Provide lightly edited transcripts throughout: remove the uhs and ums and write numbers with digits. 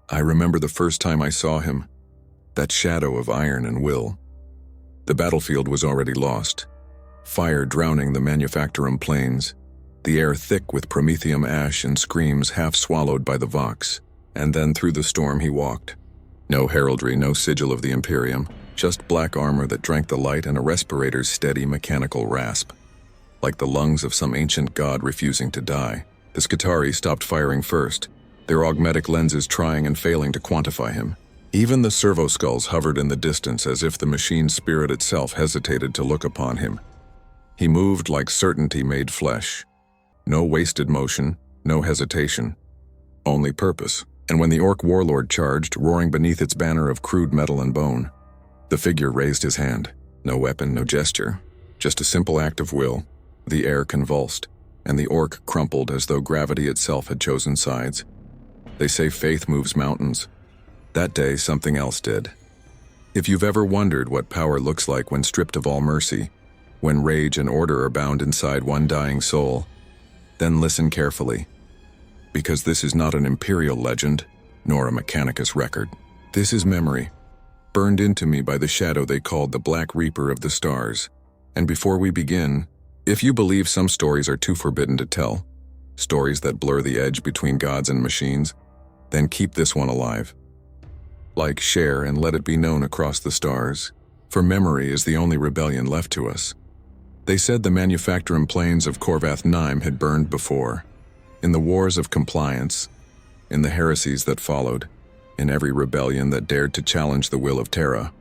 I remember the first time I saw him, that shadow of iron and will. The battlefield was already lost, fire drowning the manufactorum plains, the air thick with promethium ash and screams half swallowed by the vox. And then through the storm he walked. No heraldry, no sigil of the Imperium, just black armor that drank the light and a respirator's steady mechanical rasp. Like the lungs of some ancient god refusing to die, the Skitarii stopped firing first, their augmetic lenses trying and failing to quantify him. Even the servo skulls hovered in the distance as if the machine's spirit itself hesitated to look upon him. He moved like certainty made flesh. No wasted motion, no hesitation. Only purpose. And when the orc warlord charged, roaring beneath its banner of crude metal and bone, the figure raised his hand. No weapon, no gesture. Just a simple act of will. The air convulsed, and the orc crumpled as though gravity itself had chosen sides. They say faith moves mountains. That day, something else did. If you've ever wondered what power looks like when stripped of all mercy, when rage and order are bound inside one dying soul, then listen carefully. Because this is not an imperial legend, nor a Mechanicus record. This is memory, burned into me by the shadow they called the Black Reaper of the Stars. And before we begin, if you believe some stories are too forbidden to tell, stories that blur the edge between gods and machines, then keep this one alive. Like, share, and let it be known across the stars, for memory is the only rebellion left to us. They said the manufactorum plains of Corvath Nime had burned before, in the wars of compliance, in the heresies that followed, in every rebellion that dared to challenge the will of Terra.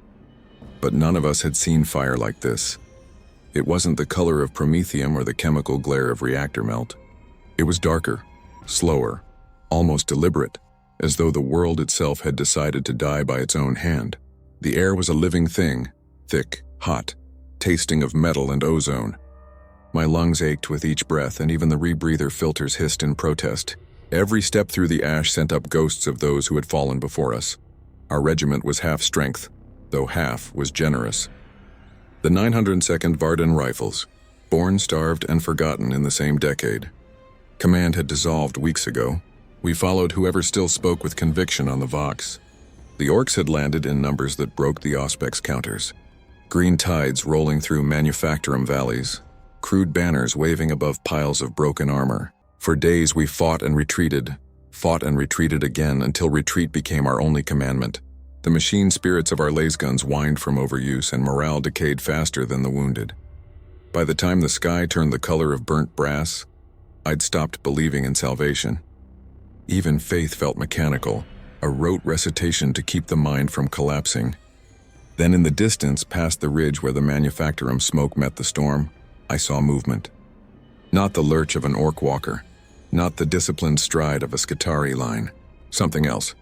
But none of us had seen fire like this. It wasn't the color of promethium or the chemical glare of reactor melt. It was darker, slower, almost deliberate, as though the world itself had decided to die by its own hand. The air was a living thing, thick, hot, tasting of metal and ozone. My lungs ached with each breath, and even the rebreather filters hissed in protest. Every step through the ash sent up ghosts of those who had fallen before us. Our regiment was half strength, though half was generous. The 902nd Varden Rifles, born, starved, and forgotten in the same decade. Command had dissolved weeks ago. We followed whoever still spoke with conviction on the Vox. The orcs had landed in numbers that broke the Auspex counters. Green tides rolling through manufactorum valleys, crude banners waving above piles of broken armor. For days we fought and retreated again until retreat became our only commandment. The machine spirits of our lasguns whined from overuse, and morale decayed faster than the wounded. By the time the sky turned the color of burnt brass, I'd stopped believing in salvation. Even faith felt mechanical, a rote recitation to keep the mind from collapsing. Then in the distance, past the ridge where the manufactorum smoke met the storm, I saw movement. Not the lurch of an orc walker, not the disciplined stride of a Skitarii line. Something else.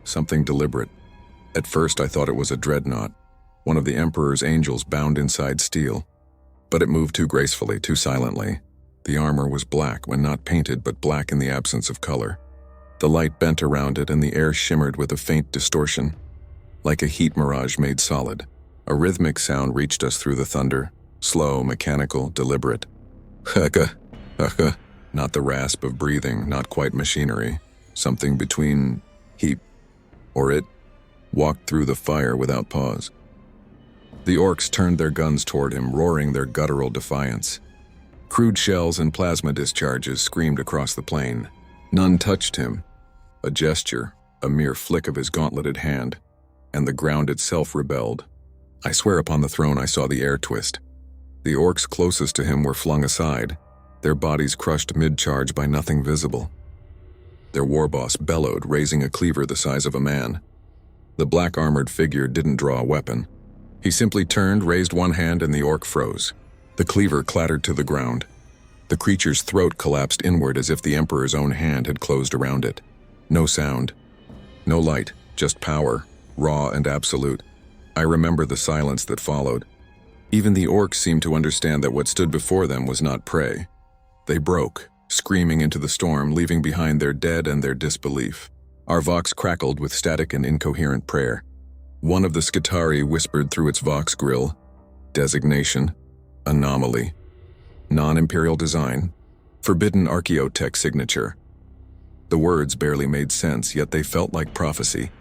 Something deliberate. At first I thought it was a dreadnought, one of the Emperor's angels bound inside steel. But it moved too gracefully, too silently. The armor was black when not painted, but black in the absence of color. The light bent around it, and the air shimmered with a faint distortion, like a heat mirage made solid. A rhythmic sound reached us through the thunder, slow, mechanical, deliberate. Haka, haka. Not the rasp of breathing, not quite machinery. Something between he or it walked through the fire without pause. The orcs turned their guns toward him, roaring their guttural defiance. Crude shells and plasma discharges screamed across the plain. None touched him. A gesture, a mere flick of his gauntleted hand, and the ground itself rebelled. I swear upon the throne I saw the air twist. The orcs closest to him were flung aside, their bodies crushed mid-charge by nothing visible. Their warboss bellowed, raising a cleaver the size of a man. The black-armored figure didn't draw a weapon. He simply turned, raised one hand, and the orc froze. The cleaver clattered to the ground. The creature's throat collapsed inward as if the Emperor's own hand had closed around it. No sound. No light, just power, raw and absolute. I remember the silence that followed. Even the orcs seemed to understand that what stood before them was not prey. They broke, screaming into the storm, leaving behind their dead and their disbelief. Our vox crackled with static and incoherent prayer. One of the Skitarii whispered through its vox grill, "Designation, anomaly, non-imperial design, forbidden archaeotech signature." The words barely made sense, yet they felt like prophecy.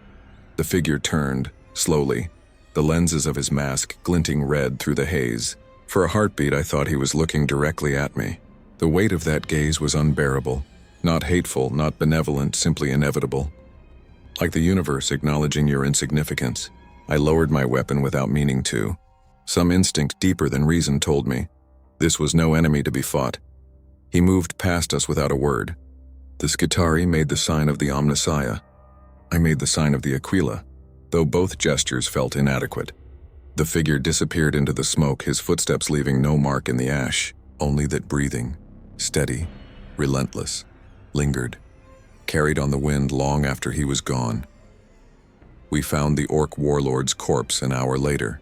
The figure turned, slowly, the lenses of his mask glinting red through the haze. For a heartbeat, I thought he was looking directly at me. The weight of that gaze was unbearable. Not hateful, not benevolent, simply inevitable. Like the universe acknowledging your insignificance. I lowered my weapon without meaning to. Some instinct deeper than reason told me this was no enemy to be fought. He moved past us without a word. The Skitarii made the sign of the Omnissiah. I made the sign of the Aquila, though both gestures felt inadequate. The figure disappeared into the smoke, his footsteps leaving no mark in the ash, only that breathing, steady, relentless, lingered, carried on the wind long after he was gone. We found the orc warlord's corpse an hour later.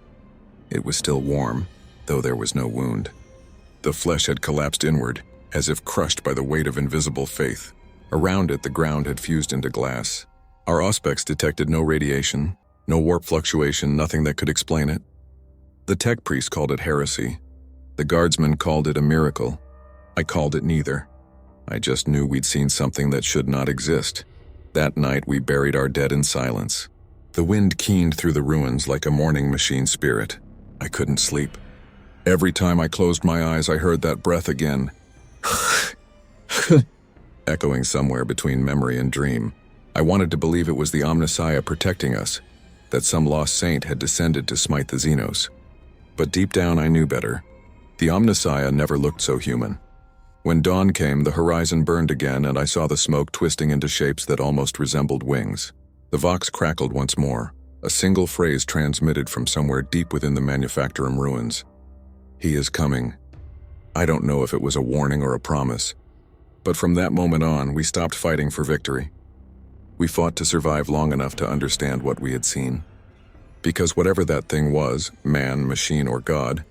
It was still warm, though there was no wound. The flesh had collapsed inward, as if crushed by the weight of invisible faith. Around it, the ground had fused into glass. Our auspex detected no radiation, no warp fluctuation, nothing that could explain it. The tech priest called it heresy. The guardsman called it a miracle. I called it neither. I just knew we'd seen something that should not exist. That night, we buried our dead in silence. The wind keened through the ruins like a mourning machine spirit. I couldn't sleep. Every time I closed my eyes, I heard that breath again. Echoing somewhere between memory and dream. I wanted to believe it was the Omnissiah protecting us, that some lost saint had descended to smite the Xenos. But deep down I knew better. The Omnissiah never looked so human. When dawn came, the horizon burned again, and I saw the smoke twisting into shapes that almost resembled wings. The vox crackled once more, a single phrase transmitted from somewhere deep within the Manufactorum ruins. He is coming. I don't know if it was a warning or a promise, but from that moment on, we stopped fighting for victory. We fought to survive long enough to understand what we had seen. Because whatever that thing was, man, machine, or God,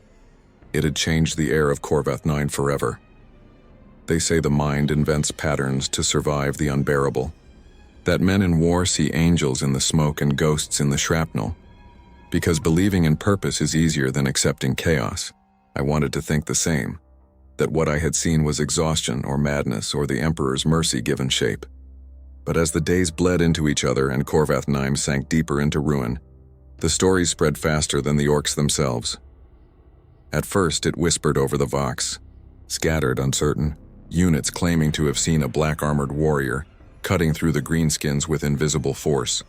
it had changed the air of Corvath 9 forever. They say the mind invents patterns to survive the unbearable. That men in war see angels in the smoke and ghosts in the shrapnel. Because believing in purpose is easier than accepting chaos. I wanted to think the same. That what I had seen was exhaustion or madness or the Emperor's mercy given shape. But as the days bled into each other and Corvath 9 sank deeper into ruin, the stories spread faster than the orcs themselves. At first, it whispered over the Vox, scattered, uncertain, units claiming to have seen a black-armored warrior cutting through the greenskins with invisible force.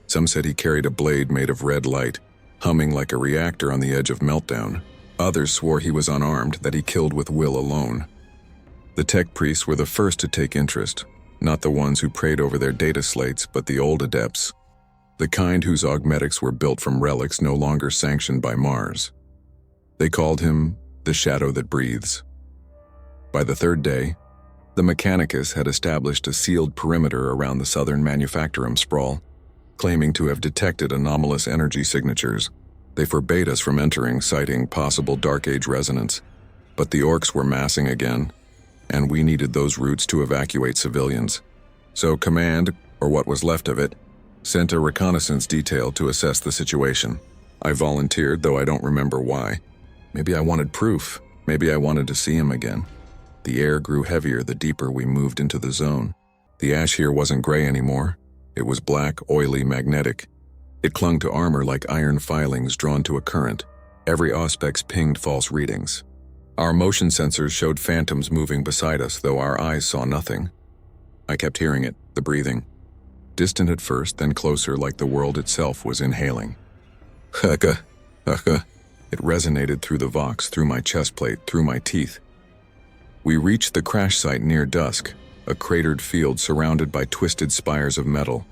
Some said he carried a blade made of red light, humming like a reactor on the edge of meltdown. Others swore he was unarmed, that he killed with will alone. The tech priests were the first to take interest, not the ones who prayed over their data slates, but the old adepts, the kind whose augmetics were built from relics no longer sanctioned by Mars. They called him the Shadow that Breathes. By the third day, the Mechanicus had established a sealed perimeter around the southern Manufactorum sprawl, claiming to have detected anomalous energy signatures. They forbade us from entering, citing possible Dark Age resonance. But the orcs were massing again, and we needed those routes to evacuate civilians. So Command, or what was left of it, sent a reconnaissance detail to assess the situation. I volunteered, though I don't remember why. Maybe I wanted proof. Maybe I wanted to see him again. The air grew heavier the deeper we moved into the zone. The ash here wasn't gray anymore. It was black, oily, magnetic. It clung to armor like iron filings drawn to a current. Every auspex pinged false readings. Our motion sensors showed phantoms moving beside us, though our eyes saw nothing. I kept hearing it, the breathing. Distant at first, then closer, like the world itself was inhaling. Haka, haka. It resonated through the vox, through my chest plate, through my teeth. We reached the crash site near dusk, a cratered field surrounded by twisted spires of metal.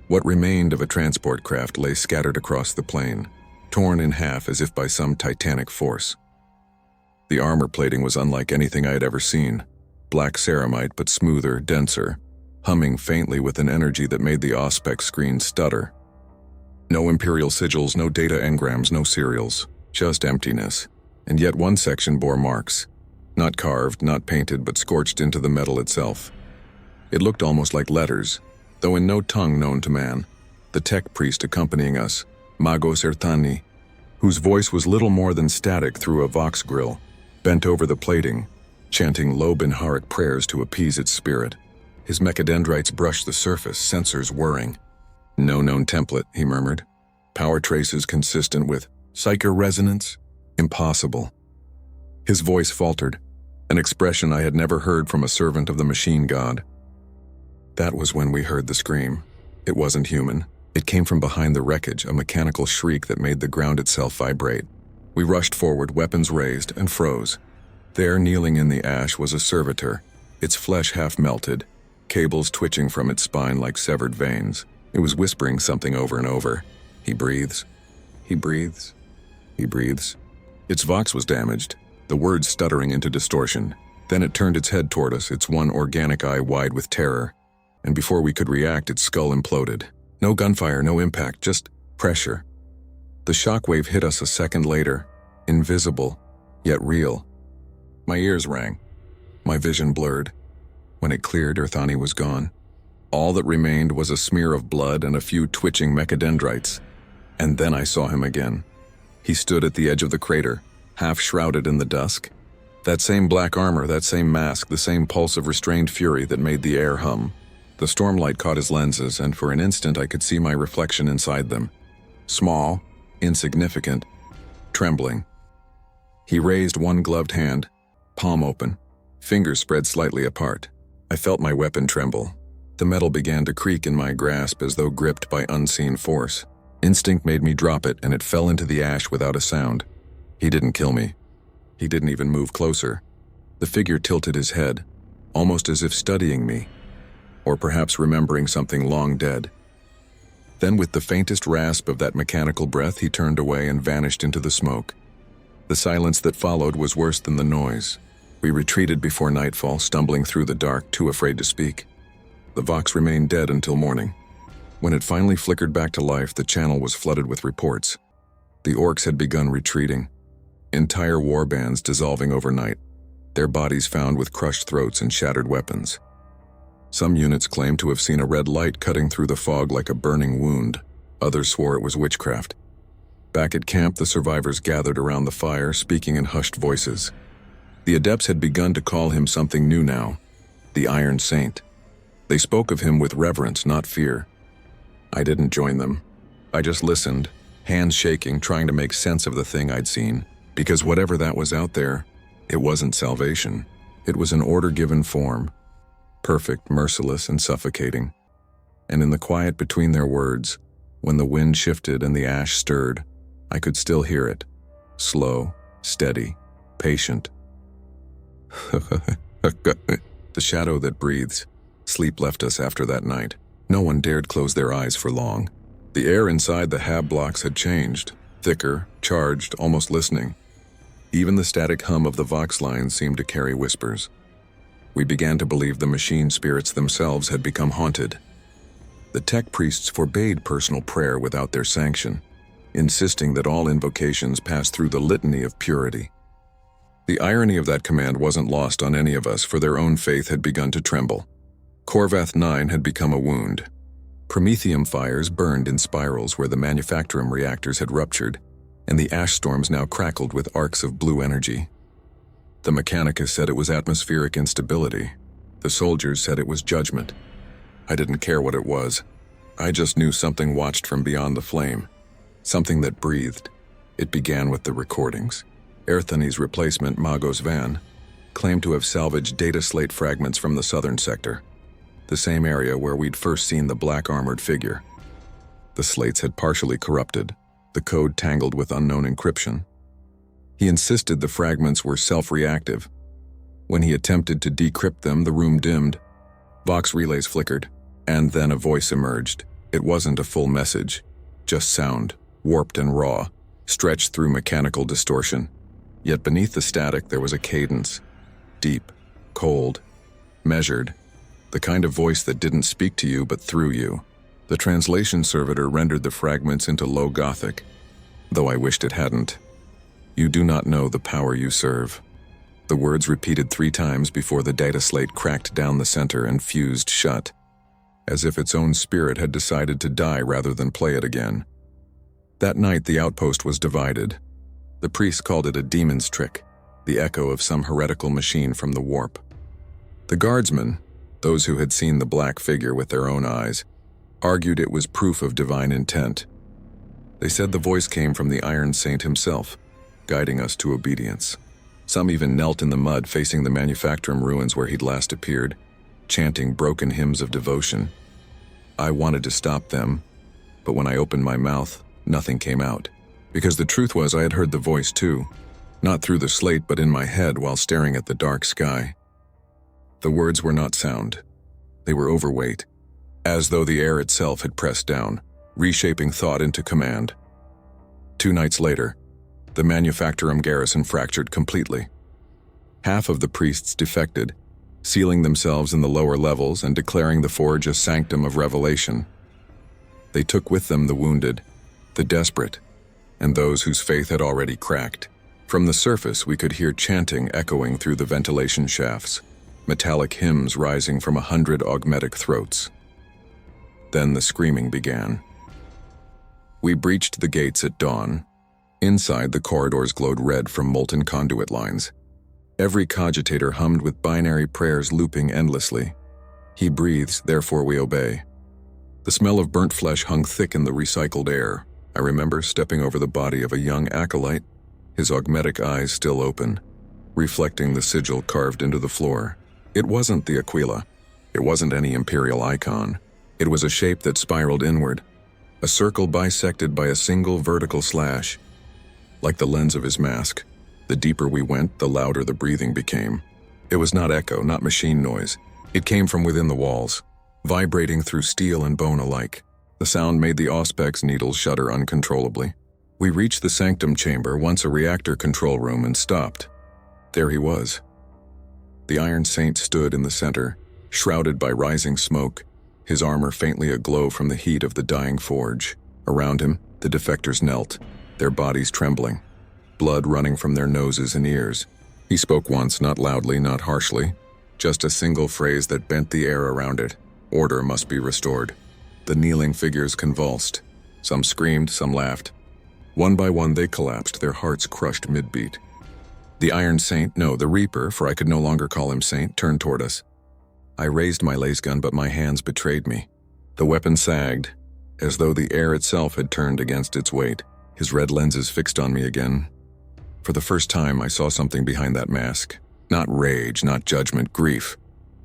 What remained of a transport craft lay scattered across the plain, torn in half as if by some titanic force. The armor plating was unlike anything I had ever seen, black ceramite but smoother, denser, humming faintly with an energy that made the auspex screen stutter. No Imperial sigils, no data engrams, no serials, just emptiness. And yet one section bore marks, not carved, not painted, but scorched into the metal itself. It looked almost like letters, though in no tongue known to man. The tech priest accompanying us, Magos Erthani, whose voice was little more than static through a vox grill, bent over the plating, chanting low Benharic prayers to appease its spirit. His mechadendrites brushed the surface, sensors whirring. "No known template," he murmured. "Power traces consistent with psycho resonance? Impossible." His voice faltered, an expression I had never heard from a servant of the machine god. That was when we heard the scream. It wasn't human. It came from behind the wreckage, a mechanical shriek that made the ground itself vibrate. We rushed forward, weapons raised, and froze. There, kneeling in the ash, was a servitor, its flesh half melted, cables twitching from its spine like severed veins. It was whispering something over and over. "He breathes. He breathes. He breathes." Its vox was damaged, the words stuttering into distortion. Then it turned its head toward us, its one organic eye wide with terror. And before we could react, its skull imploded. No gunfire, no impact, just pressure. The shockwave hit us a second later, invisible, yet real. My ears rang. My vision blurred. When it cleared, Earthani was gone. All that remained was a smear of blood and a few twitching mechadendrites. And then I saw him again. He stood at the edge of the crater, half shrouded in the dusk. That same black armor, that same mask, the same pulse of restrained fury that made the air hum. The stormlight caught his lenses, and for an instant I could see my reflection inside them. Small, insignificant, trembling. He raised one gloved hand, palm open, fingers spread slightly apart. I felt my weapon tremble. The metal began to creak in my grasp as though gripped by unseen force. Instinct made me drop it, and it fell into the ash without a sound. He didn't kill me. He didn't even move closer. The figure tilted his head, almost as if studying me, or perhaps remembering something long dead. Then with the faintest rasp of that mechanical breath, he turned away and vanished into the smoke. The silence that followed was worse than the noise. We retreated before nightfall, stumbling through the dark, too afraid to speak. The Vox remained dead until morning. When it finally flickered back to life, the channel was flooded with reports. The orcs had begun retreating. Entire war bands dissolving overnight, their bodies found with crushed throats and shattered weapons. Some units claimed to have seen a red light cutting through the fog like a burning wound. Others swore it was witchcraft. Back at camp, the survivors gathered around the fire, speaking in hushed voices. The adepts had begun to call him something new now, the Iron Saint. They spoke of him with reverence, not fear. I didn't join them. I just listened, hands shaking, trying to make sense of the thing I'd seen. Because whatever that was out there, it wasn't salvation. It was an order-given form. Perfect, merciless, and suffocating. And in the quiet between their words, when the wind shifted and the ash stirred, I could still hear it. Slow, steady, patient. The shadow that breathes. Sleep left us after that night. No one dared close their eyes for long. The air inside the hab blocks had changed. Thicker, charged, almost listening. Even the static hum of the Vox lines seemed to carry whispers. We began to believe the machine spirits themselves had become haunted. The tech priests forbade personal prayer without their sanction, insisting that all invocations pass through the litany of purity. The irony of that command wasn't lost on any of us, for their own faith had begun to tremble. Corvath 9 had become a wound. Promethium fires burned in spirals where the manufactorum reactors had ruptured, and the ash storms now crackled with arcs of blue energy. The Mechanicus said it was atmospheric instability. The soldiers said it was judgment. I didn't care what it was. I just knew something watched from beyond the flame. Something that breathed. It began with the recordings. Earthani's replacement, Magos Van, claimed to have salvaged data slate fragments from the southern sector, the same area where we'd first seen the black-armored figure. The slates had partially corrupted, the code tangled with unknown encryption. He insisted the fragments were self-reactive. When he attempted to decrypt them, the room dimmed. Vox relays flickered, and then a voice emerged. It wasn't a full message, just sound, warped and raw, stretched through mechanical distortion. Yet beneath the static there was a cadence, deep, cold, measured, the kind of voice that didn't speak to you but through you. The translation servitor rendered the fragments into Low Gothic, though I wished it hadn't. You do not know the power you serve. The words repeated 3 times before the data slate cracked down the center and fused shut, as if its own spirit had decided to die rather than play it again. That night the outpost was divided. The priests called it a demon's trick, the echo of some heretical machine from the warp. The guardsmen, Those who had seen the black figure with their own eyes argued it was proof of divine intent. They said the voice came from the Iron Saint himself, guiding us to obedience. Some even knelt in the mud facing the Manufactorum ruins where he'd last appeared, chanting broken hymns of devotion. I wanted to stop them, but when I opened my mouth, nothing came out. Because the truth was I had heard the voice too, not through the slate but in my head while staring at the dark sky. The words were not sound. They were overweight, as though the air itself had pressed down, reshaping thought into command. 2 nights later, the Manufactorum garrison fractured completely. Half of the priests defected, sealing themselves in the lower levels and declaring the forge a sanctum of revelation. They took with them the wounded, the desperate, and those whose faith had already cracked. From the surface, we could hear chanting echoing through the ventilation shafts, metallic hymns rising from 100 augmetic throats. Then the screaming began. We breached the gates at dawn. Inside, the corridors glowed red from molten conduit lines. Every cogitator hummed with binary prayers looping endlessly. He breathes, therefore we obey. The smell of burnt flesh hung thick in the recycled air. I remember stepping over the body of a young acolyte, his augmetic eyes still open, reflecting the sigil carved into the floor. It wasn't the Aquila. It wasn't any imperial icon. It was a shape that spiraled inward, a circle bisected by a single vertical slash. Like the lens of his mask, the deeper we went, the louder the breathing became. It was not echo, not machine noise. It came from within the walls, vibrating through steel and bone alike. The sound made the Auspex needles shudder uncontrollably. We reached the sanctum chamber, once a reactor control room, and stopped. There he was. The Iron Saint stood in the center, shrouded by rising smoke, his armor faintly aglow from the heat of the dying forge. Around him, the defectors knelt, their bodies trembling, blood running from their noses and ears. He spoke once, not loudly, not harshly, just a single phrase that bent the air around it. Order must be restored. The kneeling figures convulsed. Some screamed, some laughed. One by one they collapsed, their hearts crushed mid-beat. The Iron Saint, no, the Reaper, for I could no longer call him Saint, turned toward us. I raised my lace gun, but my hands betrayed me. The weapon sagged, as though the air itself had turned against its weight. His red lenses fixed on me again. For the first time, I saw something behind that mask. Not rage, not judgment, grief.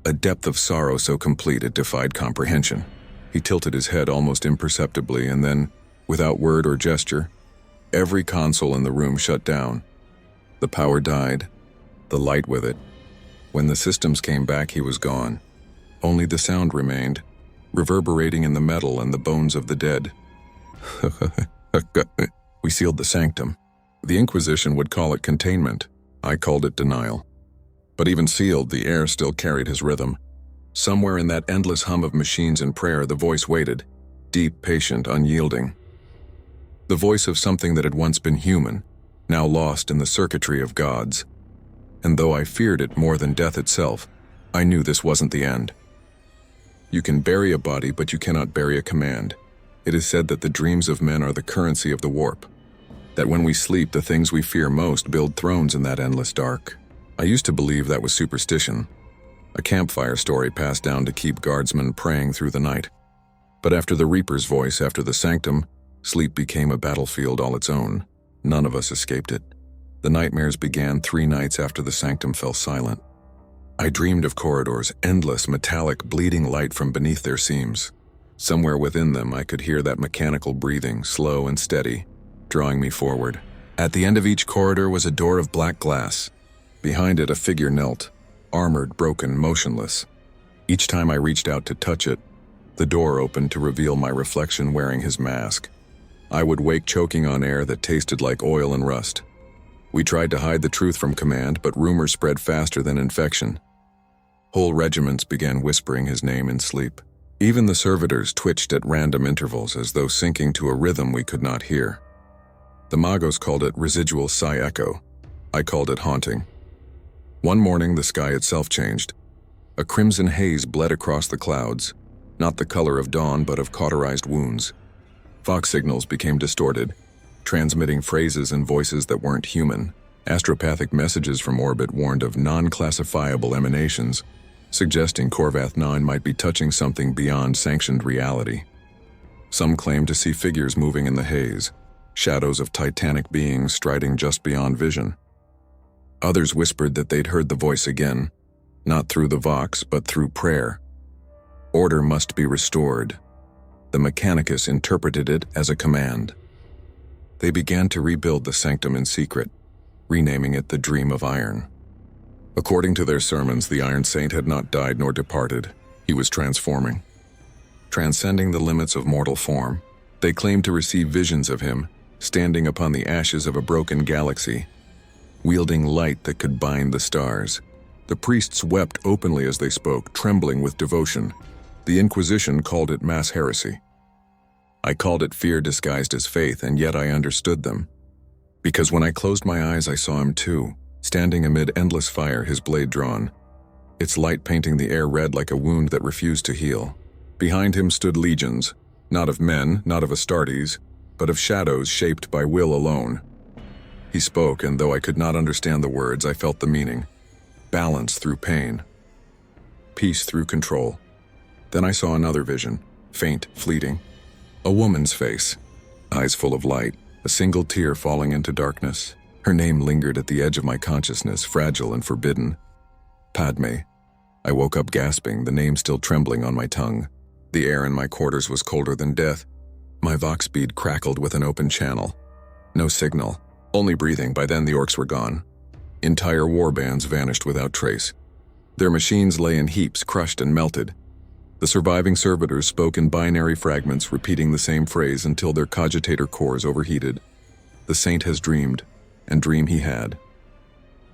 A depth of sorrow so complete it defied comprehension. He tilted his head almost imperceptibly, and then, without word or gesture, every console in the room shut down. The power died, the light with it. When the systems came back, he was gone. Only the sound remained, reverberating in the metal and the bones of the dead. We sealed the sanctum. The Inquisition would call it containment. I called it denial. But even sealed, the air still carried his rhythm. Somewhere in that endless hum of machines and prayer, the voice waited, deep, patient, unyielding. The voice of something that had once been human, now lost in the circuitry of gods. And though I feared it more than death itself, I knew this wasn't the end. You can bury a body, but you cannot bury a command. It is said that the dreams of men are the currency of the warp. That when we sleep, the things we fear most build thrones in that endless dark. I used to believe that was superstition, a campfire story passed down to keep guardsmen praying through the night. But after the Reaper's voice, after the sanctum, sleep became a battlefield all its own. None of us escaped it. The nightmares began 3 nights after the sanctum fell silent. I dreamed of corridors, endless, metallic, bleeding light from beneath their seams. Somewhere within them, I could hear that mechanical breathing, slow and steady, drawing me forward. At the end of each corridor was a door of black glass. Behind it, a figure knelt, armored, broken, motionless. Each time I reached out to touch it, the door opened to reveal my reflection wearing his mask. I would wake choking on air that tasted like oil and rust. We tried to hide the truth from command, but rumors spread faster than infection. Whole regiments began whispering his name in sleep. Even the servitors twitched at random intervals as though syncing to a rhythm we could not hear. The Magos called it residual psi echo. I called it haunting. One morning, the sky itself changed. A crimson haze bled across the clouds, not the color of dawn but of cauterized wounds. Fox signals became distorted, transmitting phrases and voices that weren't human. Astropathic messages from orbit warned of non-classifiable emanations, suggesting Corvath 9 might be touching something beyond sanctioned reality. Some claimed to see figures moving in the haze, shadows of titanic beings striding just beyond vision. Others whispered that they'd heard the voice again, not through the Vox, but through prayer. Order must be restored. The Mechanicus interpreted it as a command. They began to rebuild the sanctum in secret, renaming it the Dream of Iron. According to their sermons, the Iron Saint had not died nor departed. He was transforming. Transcending the limits of mortal form, they claimed to receive visions of him, standing upon the ashes of a broken galaxy, wielding light that could bind the stars. The priests wept openly as they spoke, trembling with devotion. The Inquisition called it mass heresy. I called it fear disguised as faith, and yet I understood them. Because when I closed my eyes, I saw him too, standing amid endless fire, his blade drawn, its light painting the air red like a wound that refused to heal. Behind him stood legions, not of men, not of Astartes, but of shadows shaped by will alone. He spoke, and though I could not understand the words, I felt the meaning. Balance through pain. Peace through control. Then I saw another vision, faint, fleeting. A woman's face, eyes full of light, a single tear falling into darkness. Her name lingered at the edge of my consciousness, fragile and forbidden. Padme. I woke up gasping, the name still trembling on my tongue. The air in my quarters was colder than death. My Vox bead crackled with an open channel. No signal, only breathing. By then the orcs were gone. Entire warbands vanished without trace. Their machines lay in heaps, crushed and melted. The surviving servitors spoke in binary fragments, repeating the same phrase until their cogitator cores overheated. The saint has dreamed, and dream he had.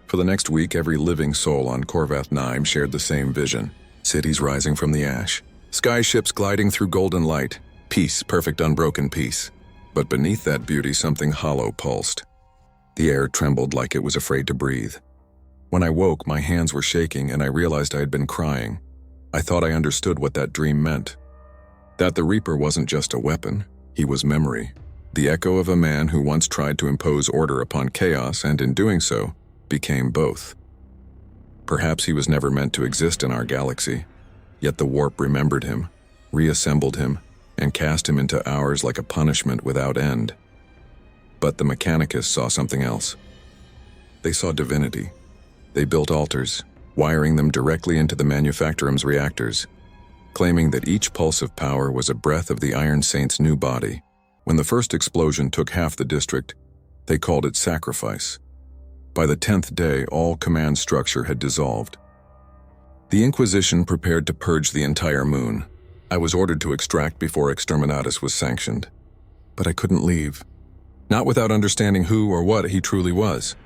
For the next week, every living soul on Corvath 9 shared the same vision. Cities rising from the ash, sky ships gliding through golden light, peace, perfect unbroken peace. But beneath that beauty, something hollow pulsed. The air trembled like it was afraid to breathe. When I woke, my hands were shaking, and I realized I had been crying. I thought I understood what that dream meant. That the Reaper wasn't just a weapon, he was memory. The echo of a man who once tried to impose order upon chaos, and in doing so, became both. Perhaps he was never meant to exist in our galaxy, yet the warp remembered him, reassembled him, and cast him into ours like a punishment without end. But the Mechanicus saw something else. They saw divinity. They built altars, wiring them directly into the Manufactorum's reactors, claiming that each pulse of power was a breath of the Iron Saint's new body. When the first explosion took half the district, they called it sacrifice. By the 10th day, all command structure had dissolved. The Inquisition prepared to purge the entire moon. I was ordered to extract before Exterminatus was sanctioned. But I couldn't leave. Not without understanding who or what he truly was.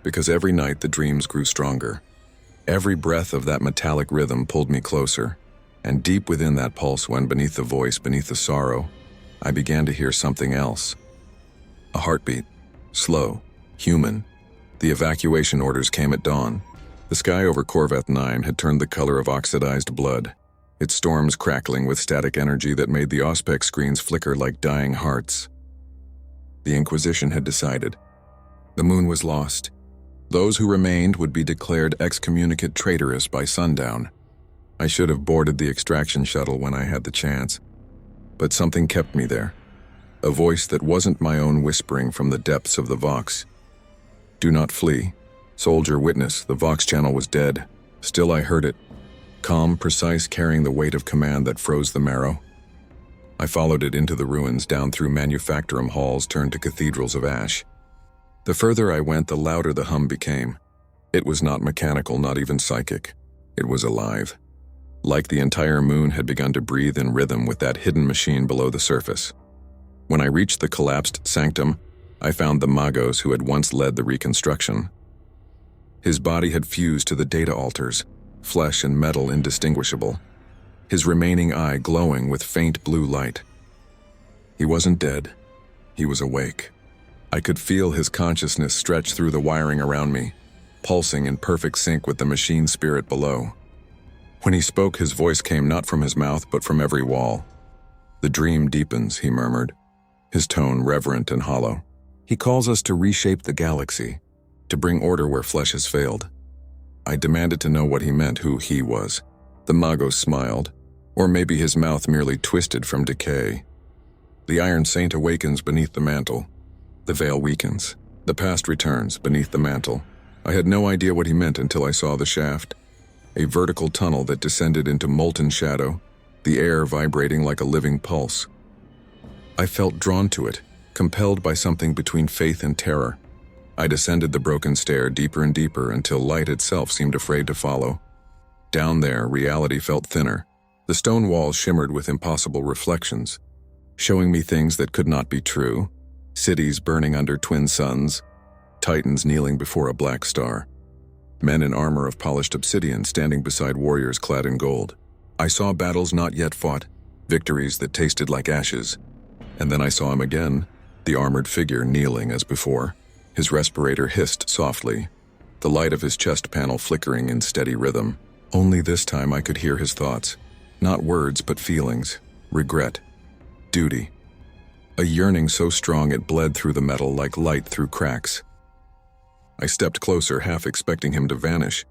Because every night the dreams grew stronger. Every breath of that metallic rhythm pulled me closer, and deep within that pulse, when beneath the voice, beneath the sorrow, I began to hear something else. A heartbeat, slow, human. The evacuation orders came at dawn. The sky over Corvath 9 had turned the color of oxidized blood, its storms crackling with static energy that made the Auspex screens flicker like dying hearts. The Inquisition had decided. The moon was lost. Those who remained would be declared excommunicate traitorous by sundown. I should have boarded the extraction shuttle when I had the chance. But something kept me there. A voice that wasn't my own whispering from the depths of the Vox. Do not flee. Soldier witness, the Vox channel was dead. Still I heard it. Calm, precise, carrying the weight of command that froze the marrow. I followed it into the ruins, down through Manufactorum halls turned to cathedrals of ash. The further I went, the louder the hum became. It was not mechanical, not even psychic. It was alive. Like the entire moon had begun to breathe in rhythm with that hidden machine below the surface. When I reached the collapsed sanctum, I found the Magos who had once led the reconstruction. His body had fused to the data altars, flesh and metal indistinguishable, his remaining eye glowing with faint blue light. He wasn't dead. He was awake. I could feel his consciousness stretch through the wiring around me, pulsing in perfect sync with the machine spirit below. When he spoke, his voice came not from his mouth but from every wall. The dream deepens, he murmured, his tone reverent and hollow. He calls us to reshape the galaxy, to bring order where flesh has failed. I demanded to know what he meant, who he was. The Magos smiled, or maybe his mouth merely twisted from decay. The Iron Saint awakens beneath the mantle. The veil weakens. The past returns beneath the mantle. I had no idea what he meant until I saw the shaft. A vertical tunnel that descended into molten shadow, the air vibrating like a living pulse. I felt drawn to it, compelled by something between faith and terror. I descended the broken stair deeper and deeper until light itself seemed afraid to follow. Down there, reality felt thinner. The stone walls shimmered with impossible reflections, showing me things that could not be true. Cities burning under twin suns, titans kneeling before a black star, men in armor of polished obsidian standing beside warriors clad in gold. I saw battles not yet fought, victories that tasted like ashes. And then I saw him again, the armored figure kneeling as before. His respirator hissed softly, the light of his chest panel flickering in steady rhythm. Only this time I could hear his thoughts, not words but feelings, regret, duty. A yearning so strong it bled through the metal like light through cracks. I stepped closer, half expecting him to vanish,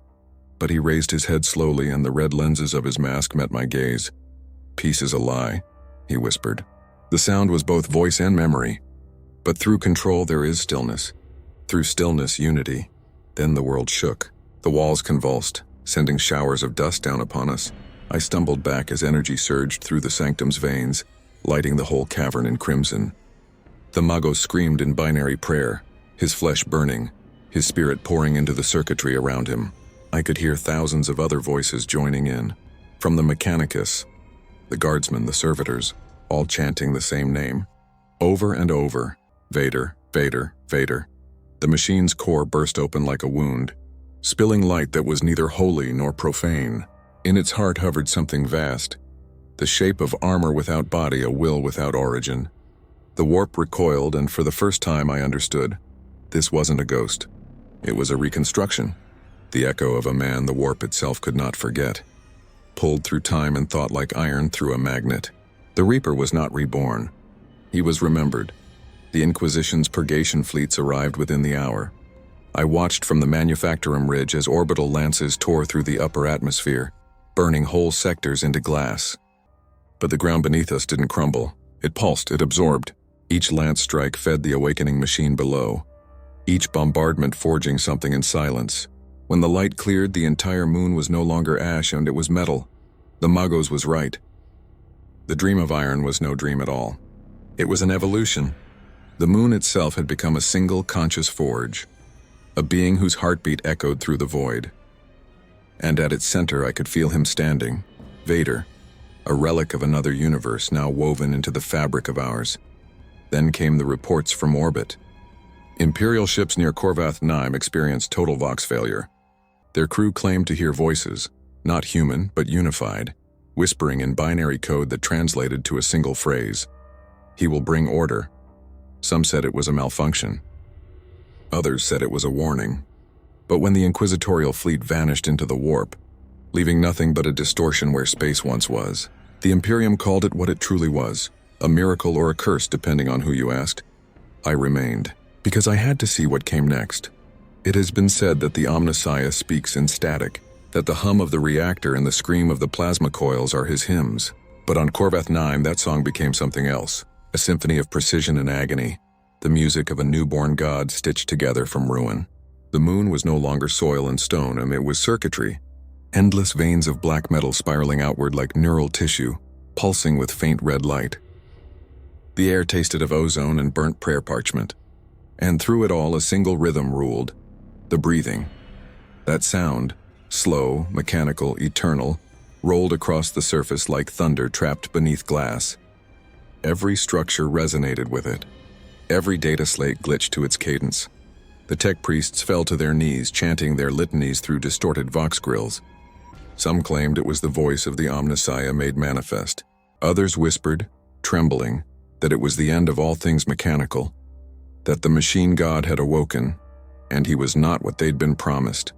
but he raised his head slowly and the red lenses of his mask met my gaze. "Peace is a lie," he whispered. The sound was both voice and memory, but through control there is stillness. Through stillness, unity. Then the world shook. The walls convulsed, sending showers of dust down upon us. I stumbled back as energy surged through the sanctum's veins, lighting the whole cavern in crimson. The Magos screamed in binary prayer, his flesh burning, his spirit pouring into the circuitry around him. I could hear thousands of other voices joining in, from the Mechanicus, the guardsmen, the servitors, all chanting the same name. Over and over, Vader, Vader, Vader. The machine's core burst open like a wound, spilling light that was neither holy nor profane. In its heart hovered something vast, the shape of armor without body, a will without origin. The warp recoiled, and for the first time I understood. This wasn't a ghost. It was a reconstruction, the echo of a man the warp itself could not forget, pulled through time and thought like iron through a magnet. The Reaper was not reborn. He was remembered. The Inquisition's purgation fleets arrived within the hour. I watched from the Manufactorum Ridge as orbital lances tore through the upper atmosphere, burning whole sectors into glass. But the ground beneath us didn't crumble. It pulsed, it absorbed. Each lance strike fed the awakening machine below, each bombardment forging something in silence. When the light cleared, the entire moon was no longer ash and it was metal. The Magos was right. The dream of iron was no dream at all. It was an evolution. The moon itself had become a single conscious forge, a being whose heartbeat echoed through the void. And at its center I could feel him standing, Vader, a relic of another universe now woven into the fabric of ours. Then came the reports from orbit. Imperial ships near Korvath 9 experienced total Vox failure. Their crew claimed to hear voices, not human but unified, whispering in binary code that translated to a single phrase. "He will bring order." Some said it was a malfunction. Others said it was a warning. But when the Inquisitorial fleet vanished into the warp, leaving nothing but a distortion where space once was, the Imperium called it what it truly was, a miracle or a curse depending on who you asked. I remained, because I had to see what came next. It has been said that the Omnissiah speaks in static, that the hum of the reactor and the scream of the plasma coils are his hymns. But on Korvath 9, that song became something else, a symphony of precision and agony, the music of a newborn god stitched together from ruin. The moon was no longer soil and stone, and it was circuitry, endless veins of black metal spiraling outward like neural tissue, pulsing with faint red light. The air tasted of ozone and burnt prayer parchment, and through it all a single rhythm ruled, the breathing. That sound, slow, mechanical, eternal, rolled across the surface like thunder trapped beneath glass. Every structure resonated with it. Every data slate glitched to its cadence. The tech priests fell to their knees, chanting their litanies through distorted vox grills. Some claimed it was the voice of the Omnissiah made manifest. Others whispered, trembling, that it was the end of all things mechanical, that the machine god had awoken, and he was not what they'd been promised.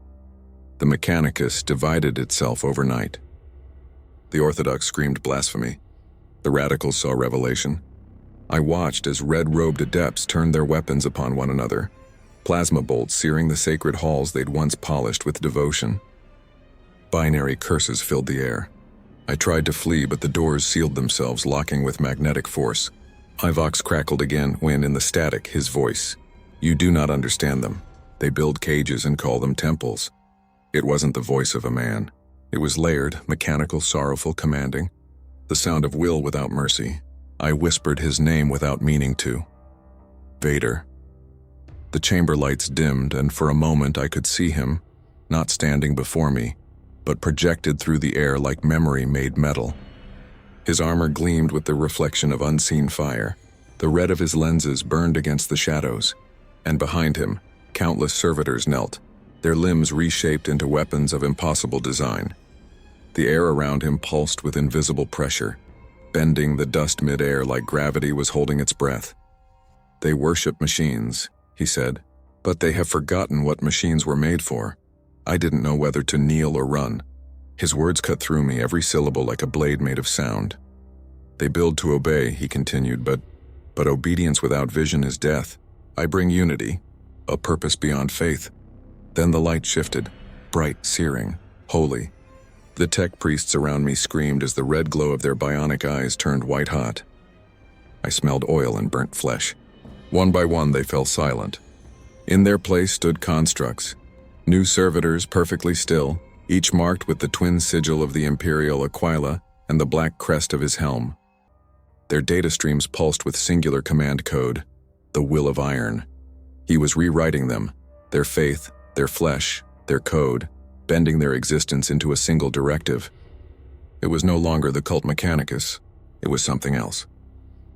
The Mechanicus divided itself overnight. The Orthodox screamed blasphemy. The radicals saw revelation. I watched as red-robed adepts turned their weapons upon one another, plasma bolts searing the sacred halls they'd once polished with devotion. Binary curses filled the air. I tried to flee, but the doors sealed themselves, locking with magnetic force. My vox crackled again when, in the static, his voice, "You do not understand them. They build cages and call them temples." It wasn't the voice of a man. It was layered, mechanical, sorrowful, commanding. The sound of will without mercy. I whispered his name without meaning to. Vader. The chamber lights dimmed, and for a moment I could see him, not standing before me, but projected through the air like memory made metal. His armor gleamed with the reflection of unseen fire. The red of his lenses burned against the shadows, and behind him, countless servitors knelt, their limbs reshaped into weapons of impossible design. The air around him pulsed with invisible pressure, bending the dust mid-air like gravity was holding its breath. "They worship machines," he said, "but they have forgotten what machines were made for." I didn't know whether to kneel or run. His words cut through me, every syllable like a blade made of sound. "They build to obey," he continued, but obedience without vision is death. I bring unity, a purpose beyond faith." Then the light shifted, bright, searing, holy. The tech priests around me screamed as the red glow of their bionic eyes turned white-hot. I smelled oil and burnt flesh. One by one they fell silent. In their place stood constructs, new servitors perfectly still, each marked with the twin sigil of the Imperial Aquila and the black crest of his helm. Their data streams pulsed with singular command code, the will of iron. He was rewriting them, their faith, their flesh, their code, bending their existence into a single directive. It was no longer the cult mechanicus, it was something else.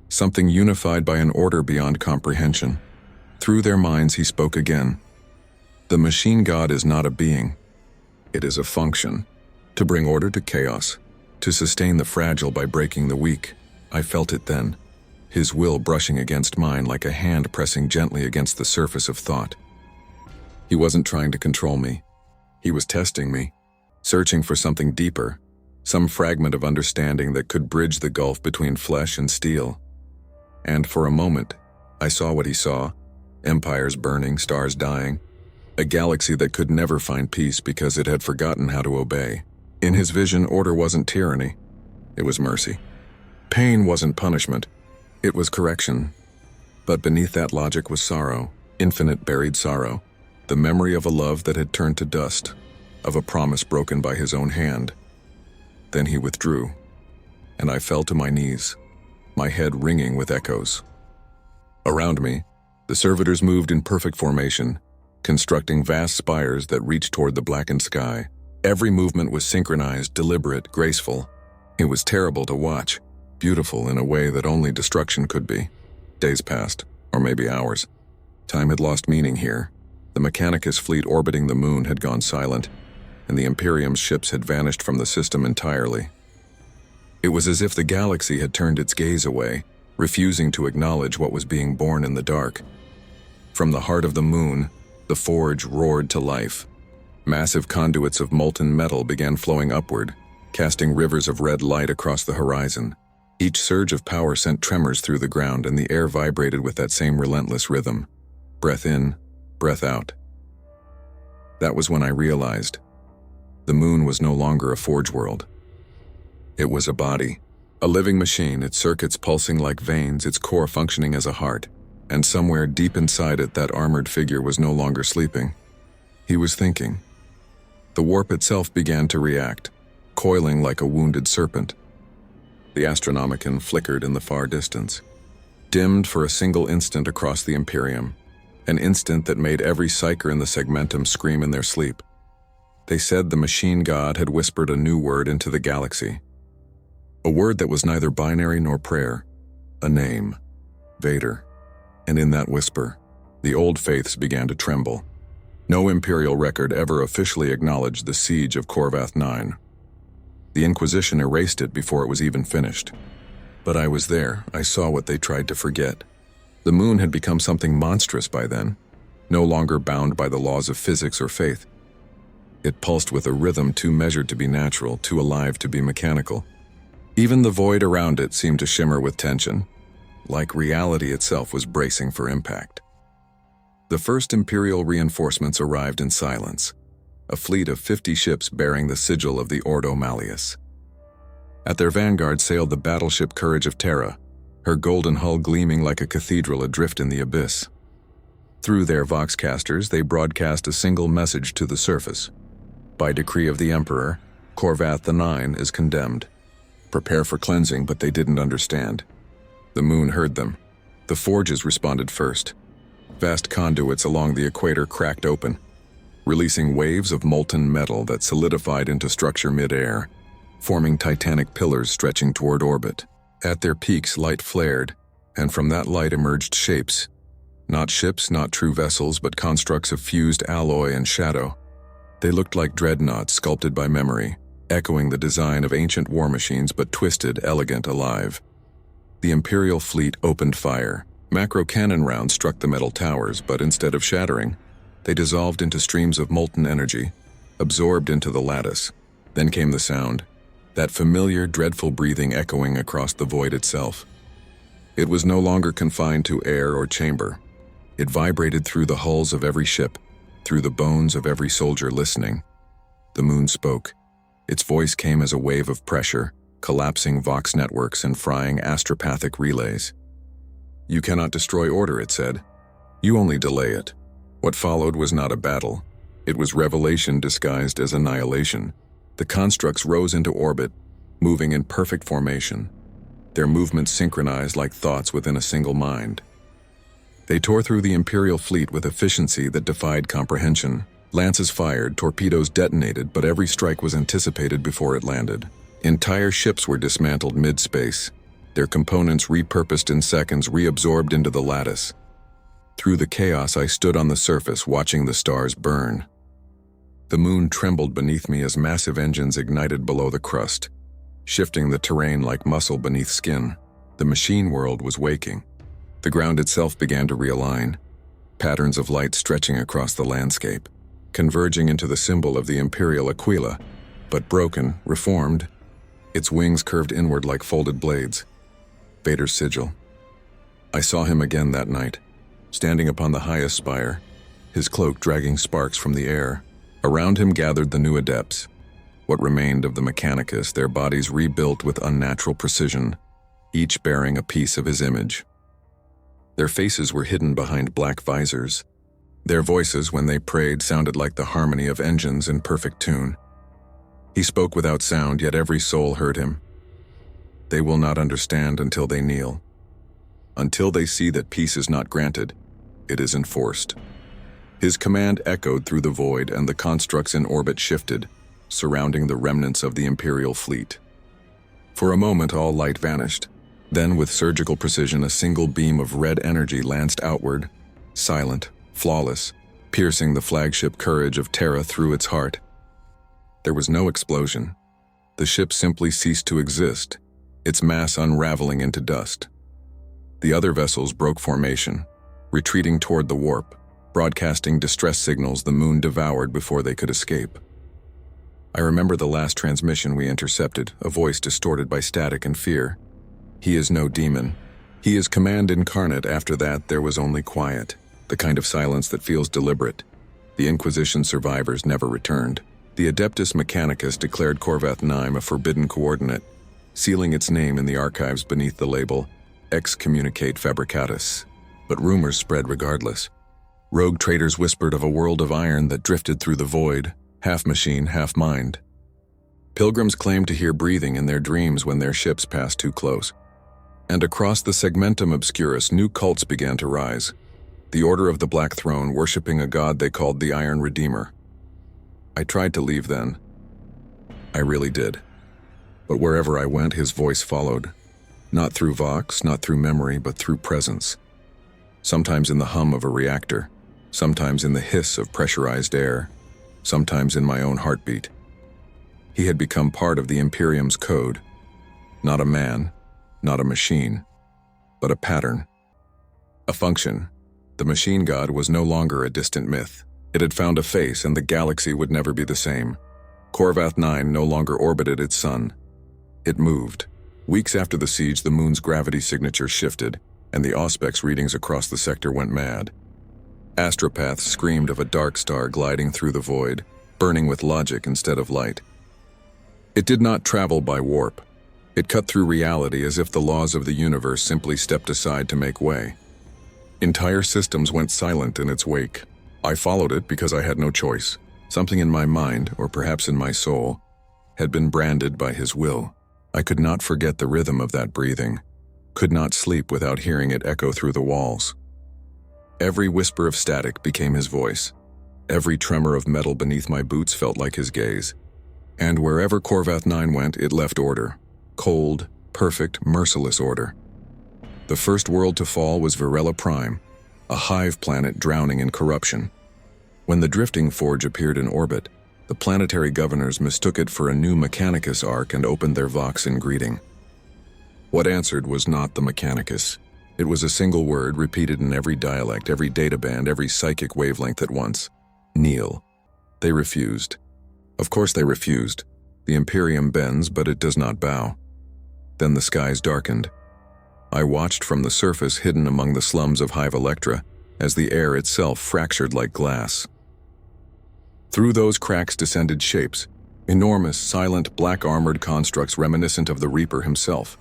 Something unified by an order beyond comprehension. Through their minds he spoke again. "The machine god is not a being. It is a function, to bring order to chaos, to sustain the fragile by breaking the weak." I felt it then, his will brushing against mine like a hand pressing gently against the surface of thought. He wasn't trying to control me. He was testing me, searching for something deeper, some fragment of understanding that could bridge the gulf between flesh and steel. And for a moment, I saw what he saw, empires burning, stars dying, a galaxy that could never find peace because it had forgotten how to obey. In his vision, order wasn't tyranny, it was mercy. Pain wasn't punishment, it was correction. But beneath that logic was sorrow, infinite buried sorrow, the memory of a love that had turned to dust, of a promise broken by his own hand. Then he withdrew, and I fell to my knees, my head ringing with echoes. Around me, the servitors moved in perfect formation, constructing vast spires that reached toward the blackened sky. Every movement was synchronized, deliberate, graceful. It was terrible to watch, beautiful in a way that only destruction could be. Days passed, or maybe hours. Time had lost meaning here. The Mechanicus fleet orbiting the moon had gone silent, and the Imperium's ships had vanished from the system entirely. It was as if the galaxy had turned its gaze away, refusing to acknowledge what was being born in the dark. From the heart of the moon, the forge roared to life. Massive conduits of molten metal began flowing upward, casting rivers of red light across the horizon. Each surge of power sent tremors through the ground, and the air vibrated with that same relentless rhythm. Breath in, breath out. That was when I realized the moon was no longer a forge world. It was a body, a living machine, its circuits pulsing like veins, its core functioning as a heart, and somewhere deep inside it that armored figure was no longer sleeping. He was thinking. The warp itself began to react, coiling like a wounded serpent. The Astronomicon flickered in the far distance, dimmed for a single instant across the Imperium, an instant that made every psyker in the segmentum scream in their sleep. They said the machine god had whispered a new word into the galaxy. A word that was neither binary nor prayer, a name, Vader. And in that whisper, the old faiths began to tremble. No Imperial record ever officially acknowledged the siege of Corvath 9. The Inquisition erased it before it was even finished. But I was there, I saw what they tried to forget. The moon had become something monstrous by then, no longer bound by the laws of physics or faith. It pulsed with a rhythm too measured to be natural, too alive to be mechanical. Even the void around it seemed to shimmer with tension, like reality itself was bracing for impact. The first Imperial reinforcements arrived in silence, a fleet of 50 ships bearing the sigil of the Ordo Malleus. At their vanguard sailed the battleship Courage of Terra, her golden hull gleaming like a cathedral adrift in the abyss. Through their voxcasters, they broadcast a single message to the surface. By decree of the Emperor, Corvath the Nine is condemned. Prepare for cleansing, but they didn't understand. The moon heard them. The forges responded first. Vast conduits along the equator cracked open, releasing waves of molten metal that solidified into structure mid-air, forming titanic pillars stretching toward orbit. At their peaks, light flared, and from that light emerged shapes. Not ships, not true vessels, but constructs of fused alloy and shadow. They looked like dreadnoughts sculpted by memory, echoing the design of ancient war machines but twisted, elegant, alive. The Imperial fleet opened fire. Macro cannon rounds struck the metal towers, but instead of shattering, they dissolved into streams of molten energy, absorbed into the lattice. Then came the sound, that familiar, dreadful breathing echoing across the void itself. It was no longer confined to air or chamber. It vibrated through the hulls of every ship, through the bones of every soldier listening. The moon spoke. Its voice came as a wave of pressure, collapsing vox networks and frying astropathic relays. You cannot destroy order, it said. You only delay it. What followed was not a battle. It was revelation disguised as annihilation. The constructs rose into orbit, moving in perfect formation. Their movements synchronized like thoughts within a single mind. They tore through the Imperial fleet with efficiency that defied comprehension. Lances fired, torpedoes detonated, but every strike was anticipated before it landed. Entire ships were dismantled mid-space, their components repurposed in seconds, reabsorbed into the lattice. Through the chaos, I stood on the surface, watching the stars burn. The moon trembled beneath me as massive engines ignited below the crust, shifting the terrain like muscle beneath skin. The machine world was waking. The ground itself began to realign, patterns of light stretching across the landscape, converging into the symbol of the Imperial Aquila, but broken, reformed. Its wings curved inward like folded blades. Vader's sigil. I saw him again that night, standing upon the highest spire, his cloak dragging sparks from the air. Around him gathered the new adepts, what remained of the Mechanicus, their bodies rebuilt with unnatural precision, each bearing a piece of his image. Their faces were hidden behind black visors. Their voices, when they prayed, sounded like the harmony of engines in perfect tune. He spoke without sound, yet every soul heard him. They will not understand until they kneel. Until they see that peace is not granted, it is enforced. His command echoed through the void, and the constructs in orbit shifted, surrounding the remnants of the Imperial fleet. For a moment, all light vanished. Then, with surgical precision, a single beam of red energy lanced outward, silent, flawless, piercing the flagship Courage of Terra through its heart. There was no explosion. The ship simply ceased to exist, its mass unraveling into dust. The other vessels broke formation, retreating toward the warp, broadcasting distress signals the moon devoured before they could escape. I remember the last transmission we intercepted, a voice distorted by static and fear. He is no demon. He is command incarnate. After that, there was only quiet, the kind of silence that feels deliberate. The Inquisition survivors never returned. The Adeptus Mechanicus declared Corvath 9 a forbidden coordinate, sealing its name in the archives beneath the label Excommunicate Fabricatus. But rumors spread regardless. Rogue traders whispered of a world of iron that drifted through the void, half machine, half mind. Pilgrims claimed to hear breathing in their dreams when their ships passed too close. And across the Segmentum Obscurus, new cults began to rise. The Order of the Black Throne, worshipping a god they called the Iron Redeemer. I tried to leave then. I really did. But wherever I went, his voice followed. Not through vox, not through memory, but through presence. Sometimes in the hum of a reactor, sometimes in the hiss of pressurized air, sometimes in my own heartbeat. He had become part of the Imperium's code. Not a man, not a machine, but a pattern. A function. The machine god was no longer a distant myth. It had found a face, and the galaxy would never be the same. Corvath 9 no longer orbited its sun. It moved. Weeks after the siege, the moon's gravity signature shifted, and the Auspex readings across the sector went mad. Astropaths screamed of a dark star gliding through the void, burning with logic instead of light. It did not travel by warp. It cut through reality as if the laws of the universe simply stepped aside to make way. Entire systems went silent in its wake. I followed it because I had no choice. Something in my mind, or perhaps in my soul, had been branded by his will. I could not forget the rhythm of that breathing, could not sleep without hearing it echo through the walls. Every whisper of static became his voice. Every tremor of metal beneath my boots felt like his gaze. And wherever Corvath 9 went, it left order. Cold, perfect, merciless order. The first world to fall was Varela Prime, a hive planet drowning in corruption. When the drifting forge appeared in orbit, the planetary governors mistook it for a new Mechanicus ark and opened their vox in greeting. What answered was not the Mechanicus. It was a single word repeated in every dialect, every databand, every psychic wavelength at once. Kneel. They refused. Of course they refused. The Imperium bends, but it does not bow. Then the skies darkened. I watched from the surface hidden among the slums of Hive Electra as the air itself fractured like glass. Through those cracks descended shapes, enormous, silent, black-armored constructs reminiscent of the Reaper himself.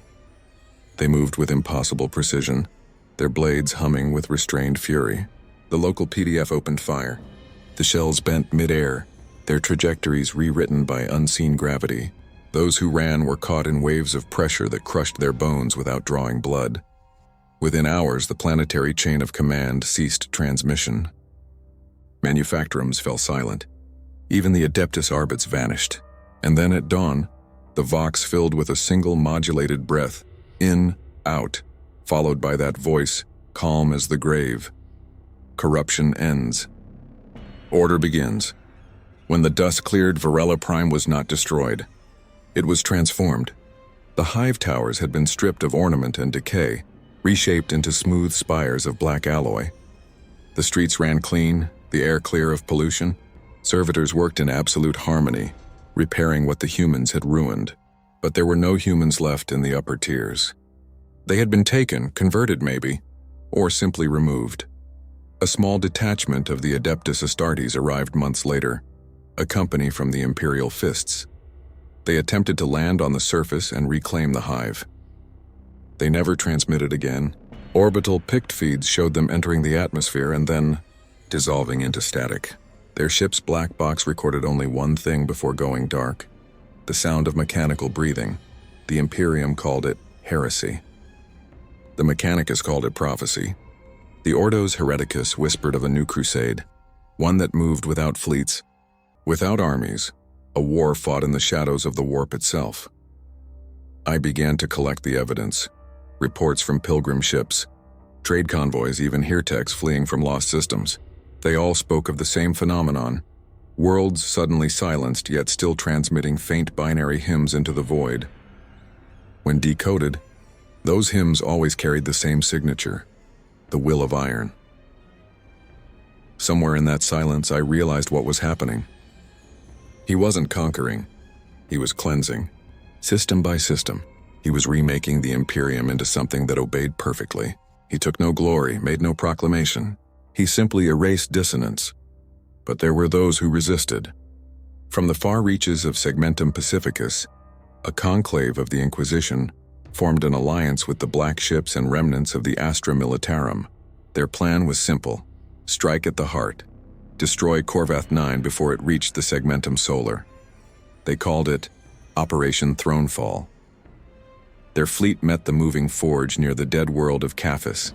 They moved with impossible precision, their blades humming with restrained fury. The local PDF opened fire. The shells bent mid-air, their trajectories rewritten by unseen gravity. Those who ran were caught in waves of pressure that crushed their bones without drawing blood. Within hours, the planetary chain of command ceased transmission. Manufactorums fell silent. Even the Adeptus Arbits vanished. And then at dawn, the Vox filled with a single modulated breath, in, out, followed by that voice, calm as the grave. Corruption ends. Order begins. When the dust cleared, Varela Prime was not destroyed. It was transformed. The hive towers had been stripped of ornament and decay, reshaped into smooth spires of black alloy. The streets ran clean, the air clear of pollution. Servitors worked in absolute harmony, repairing what the humans had ruined. But there were no humans left in the upper tiers. They had been taken, converted maybe, or simply removed. A small detachment of the Adeptus Astartes arrived months later, a company from the Imperial Fists. They attempted to land on the surface and reclaim the hive. They never transmitted again. Orbital pict feeds showed them entering the atmosphere and then dissolving into static. Their ship's black box recorded only one thing before going dark: the sound of mechanical breathing. The Imperium called it heresy. The Mechanicus called it prophecy. The Ordos Hereticus whispered of a new crusade, one that moved without fleets, without armies, a war fought in the shadows of the warp itself. I began to collect the evidence, reports from pilgrim ships, trade convoys, even Hirtex fleeing from lost systems. They all spoke of the same phenomenon, worlds suddenly silenced yet still transmitting faint binary hymns into the void. When decoded, those hymns always carried the same signature: the will of iron. Somewhere in that silence, I realized what was happening. He wasn't conquering, he was cleansing. System by system, he was remaking the Imperium into something that obeyed perfectly. He took no glory, made no proclamation. He simply erased dissonance. But there were those who resisted. From the far reaches of Segmentum Pacificus, a conclave of the Inquisition formed an alliance with the black ships and remnants of the Astra Militarum. Their plan was simple: strike at the heart, destroy Corvath 9 before it reached the Segmentum Solar. They called it Operation Thronefall. Their fleet met the moving forge near the dead world of Caphis.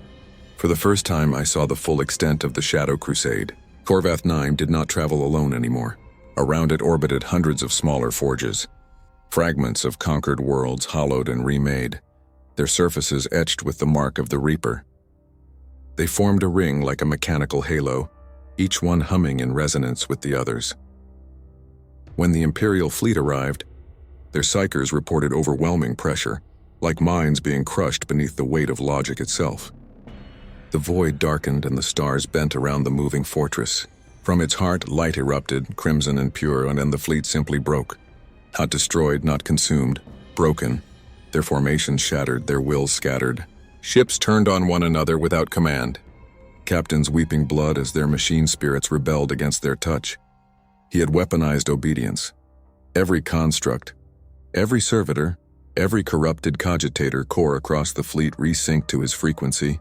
For the first time, I saw the full extent of the Shadow Crusade. Corvath 9 did not travel alone anymore. Around it orbited hundreds of smaller forges, fragments of conquered worlds hollowed and remade, their surfaces etched with the mark of the Reaper. They formed a ring like a mechanical halo, each one humming in resonance with the others. When the Imperial fleet arrived, their psychers reported overwhelming pressure, like mines being crushed beneath the weight of logic itself. The void darkened and the stars bent around the moving fortress. From its heart, light erupted, crimson and pure, and then the fleet simply broke. Not destroyed, not consumed, broken. Their formations shattered, their wills scattered. Ships turned on one another without command. captains weeping blood as their machine spirits rebelled against their touch. He had weaponized obedience. Every construct, every servitor, every corrupted cogitator core across the fleet resynced to his frequency,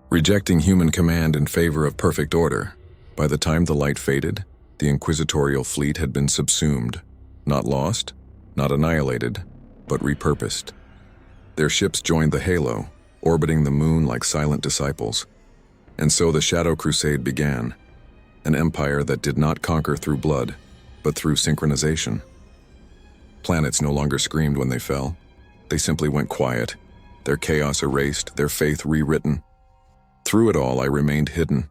rejecting human command in favor of perfect order. By the time the light faded, the inquisitorial fleet had been subsumed, not lost, not annihilated, but repurposed. Their ships joined the halo, orbiting the moon like silent disciples. And so the Shadow Crusade began, an empire that did not conquer through blood, but through synchronization. Planets no longer screamed when they fell. They simply went quiet, their chaos erased, their faith rewritten. Through it all, I remained hidden,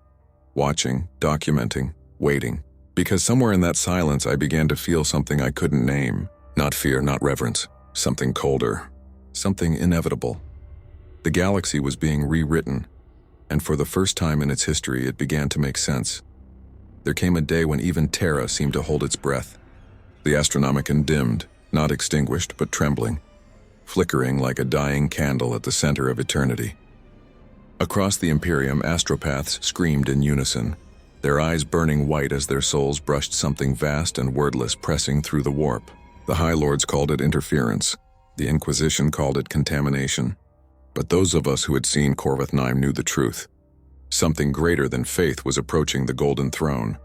watching, documenting, waiting. Because somewhere in that silence, I began to feel something I couldn't name. Not fear, not reverence. Something colder. Something inevitable. The galaxy was being rewritten, and for the first time in its history, it began to make sense. There came a day when even Terra seemed to hold its breath. The Astronomicon dimmed, not extinguished, but trembling, flickering like a dying candle at the center of eternity. Across the Imperium, astropaths screamed in unison, their eyes burning white as their souls brushed something vast and wordless pressing through the warp. The High Lords called it interference. The Inquisition called it contamination. But those of us who had seen Corvus 9 knew the truth. Something greater than faith was approaching the Golden Throne.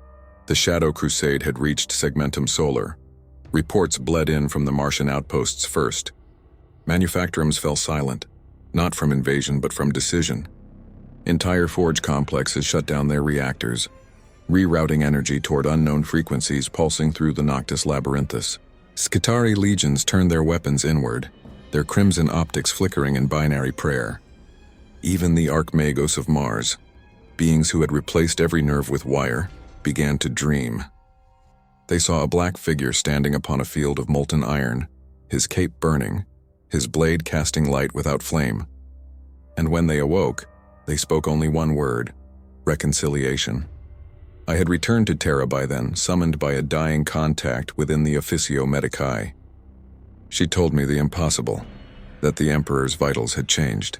The Shadow Crusade had reached Segmentum Solar. Reports bled in from the Martian outposts first. Manufactorums fell silent, not from invasion but from decision. Entire forge complexes shut down their reactors, rerouting energy toward unknown frequencies pulsing through the Noctis Labyrinthus. Skitarii legions turned their weapons inward, their crimson optics flickering in binary prayer. Even the Archmagos of Mars, beings who had replaced every nerve with wire, began to dream. They saw a black figure standing upon a field of molten iron, his cape burning, his blade casting light without flame. And when they awoke, they spoke only one word: reconciliation. I had returned to Terra by then, summoned by a dying contact within the Officio Medicae. She told me the impossible, that the Emperor's vitals had changed.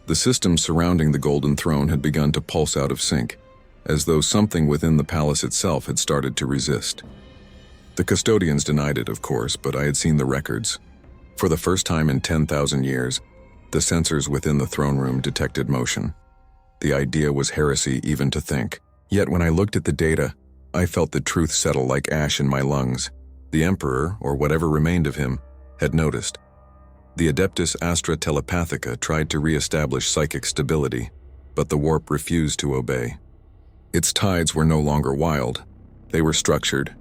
The systems surrounding the Golden Throne had begun to pulse out of sync, as though something within the palace itself had started to resist. The custodians denied it, of course, but I had seen the records. For the first time in 10,000 years, the sensors within the throne room detected motion. The idea was heresy even to think. Yet when I looked at the data, I felt the truth settle like ash in my lungs. The Emperor, or whatever remained of him, had noticed. The Adeptus Astra Telepathica tried to re-establish psychic stability, but the warp refused to obey. Its tides were no longer wild. They were structured,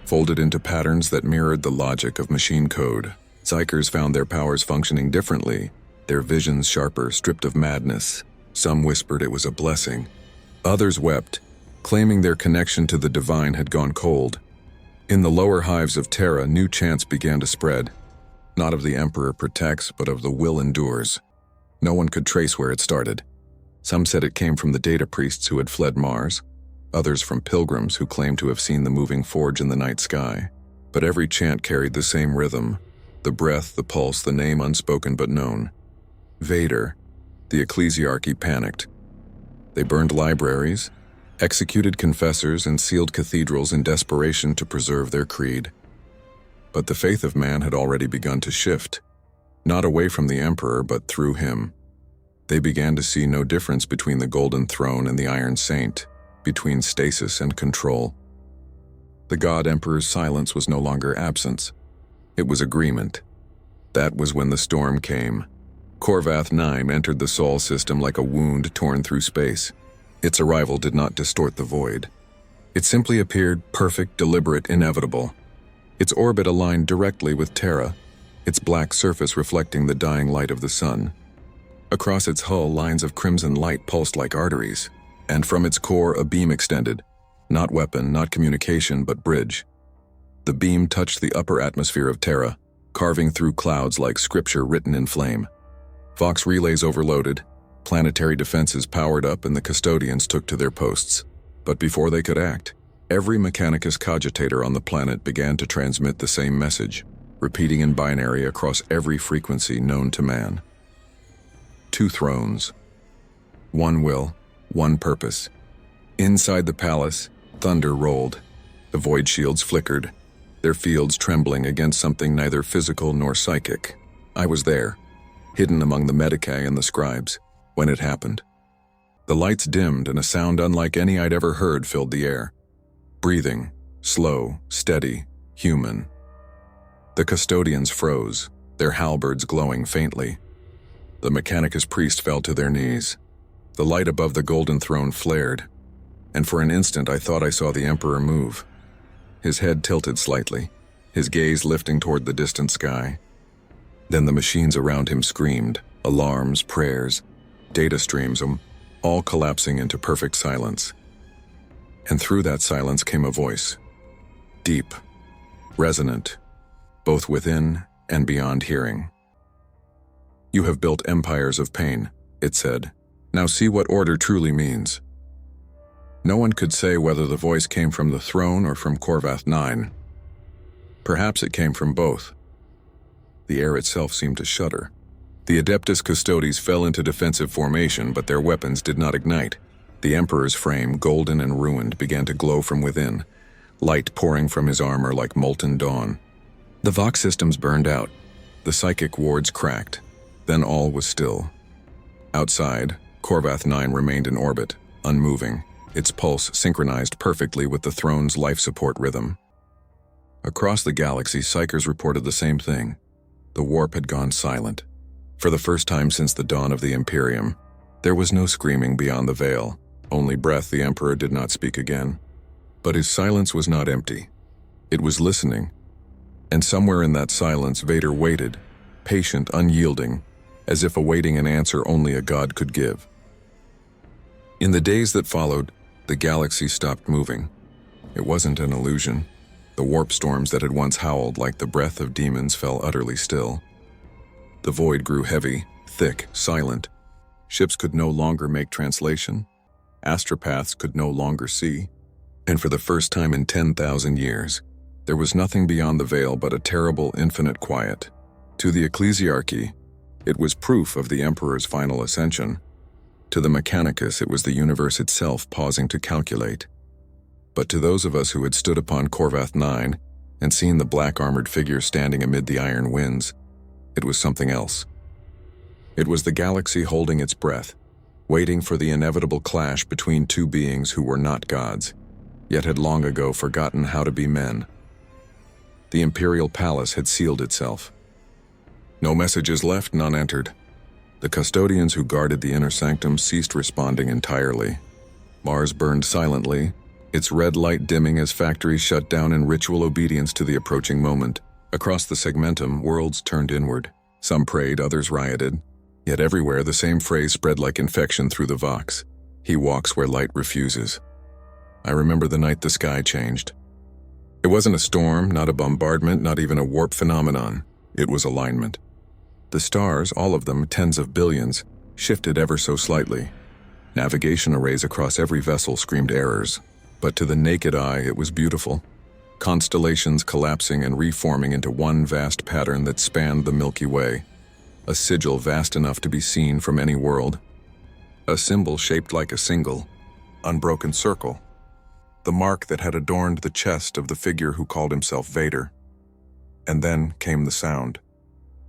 folded into patterns that mirrored the logic of machine code. Psychers found their powers functioning differently, their visions sharper, stripped of madness. Some whispered it was a blessing. Others wept, claiming their connection to the divine had gone cold. In the lower hives of Terra, new chants began to spread. Not of the Emperor protects, but of the will endures. No one could trace where it started. Some said it came from the data priests who had fled Mars, others from pilgrims who claimed to have seen the moving forge in the night sky. But every chant carried the same rhythm, the breath, the pulse, the name unspoken but known. Vader. The ecclesiarchy panicked. They burned libraries, executed confessors, and sealed cathedrals in desperation to preserve their creed. But the faith of man had already begun to shift, not away from the Emperor, but through him. They began to see no difference between the Golden Throne and the Iron Saint, between stasis and control. The God Emperor's silence was no longer absence. It was agreement. That was when the storm came. Corvus 9 entered the Sol system like a wound torn through space. Its arrival did not distort the void. It simply appeared perfect, deliberate, inevitable. Its orbit aligned directly with Terra, its black surface reflecting the dying light of the sun. Across its hull, lines of crimson light pulsed like arteries, and from its core a beam extended. Not weapon, not communication, but bridge. The beam touched the upper atmosphere of Terra, carving through clouds like scripture written in flame. Vox relays overloaded, planetary defenses powered up, and the custodians took to their posts. But before they could act, every Mechanicus cogitator on the planet began to transmit the same message, repeating in binary across every frequency known to man. Two thrones. One will, one purpose. Inside the palace, thunder rolled. The void shields flickered, their fields trembling against something neither physical nor psychic. I was there, hidden among the medicae and the scribes, when it happened. The lights dimmed and a sound unlike any I'd ever heard filled the air. Breathing, slow, steady, human. The custodians froze, their halberds glowing faintly. The Mechanicus priest fell to their knees. The light above the golden throne flared, and for an instant I thought I saw the Emperor move. His head tilted slightly, his gaze lifting toward the distant sky. Then the machines around him screamed, alarms, prayers, data streams, all collapsing into perfect silence. And through that silence came a voice, deep, resonant, both within and beyond hearing. "You have built empires of pain," it said. "Now see what order truly means." No one could say whether the voice came from the throne or from Corvath 9. Perhaps it came from both. The air itself seemed to shudder. The Adeptus Custodes fell into defensive formation, but their weapons did not ignite. The Emperor's frame, golden and ruined, began to glow from within, light pouring from his armor like molten dawn. The Vox systems burned out. The psychic wards cracked. Then all was still. Outside, Corvath 9 remained in orbit, unmoving, its pulse synchronized perfectly with the throne's life support rhythm. Across the galaxy, psychers reported the same thing. The warp had gone silent. For the first time since the dawn of the Imperium, there was no screaming beyond the veil, only breath. The Emperor did not speak again. But his silence was not empty. It was listening. And somewhere in that silence, Vader waited, patient, unyielding, as if awaiting an answer only a god could give. In the days that followed, the galaxy stopped moving. It wasn't an illusion. The warp storms that had once howled like the breath of demons fell utterly still. The void grew heavy, thick, silent. Ships could no longer make translation. Astropaths could no longer see. And for the first time in 10,000 years, there was nothing beyond the veil but a terrible, infinite quiet. To the ecclesiarchy, it was proof of the Emperor's final ascension. To the Mechanicus, it was the universe itself pausing to calculate. But to those of us who had stood upon Corvath 9 and seen the black-armored figure standing amid the iron winds, it was something else. It was the galaxy holding its breath, waiting for the inevitable clash between two beings who were not gods, yet had long ago forgotten how to be men. The Imperial Palace had sealed itself. No messages left, none entered. The custodians who guarded the inner sanctum ceased responding entirely. Mars burned silently, its red light dimming as factories shut down in ritual obedience to the approaching moment. Across the segmentum, worlds turned inward. Some prayed, others rioted. Yet everywhere the same phrase spread like infection through the Vox. He walks where light refuses. I remember the night the sky changed. It wasn't a storm, not a bombardment, not even a warp phenomenon. It was alignment. The stars, all of them, tens of billions, shifted ever so slightly. Navigation arrays across every vessel screamed errors, but to the naked eye it was beautiful. Constellations collapsing and reforming into one vast pattern that spanned the Milky Way. A sigil vast enough to be seen from any world. A symbol shaped like a single, unbroken circle. The mark that had adorned the chest of the figure who called himself Vader. And then came the sound.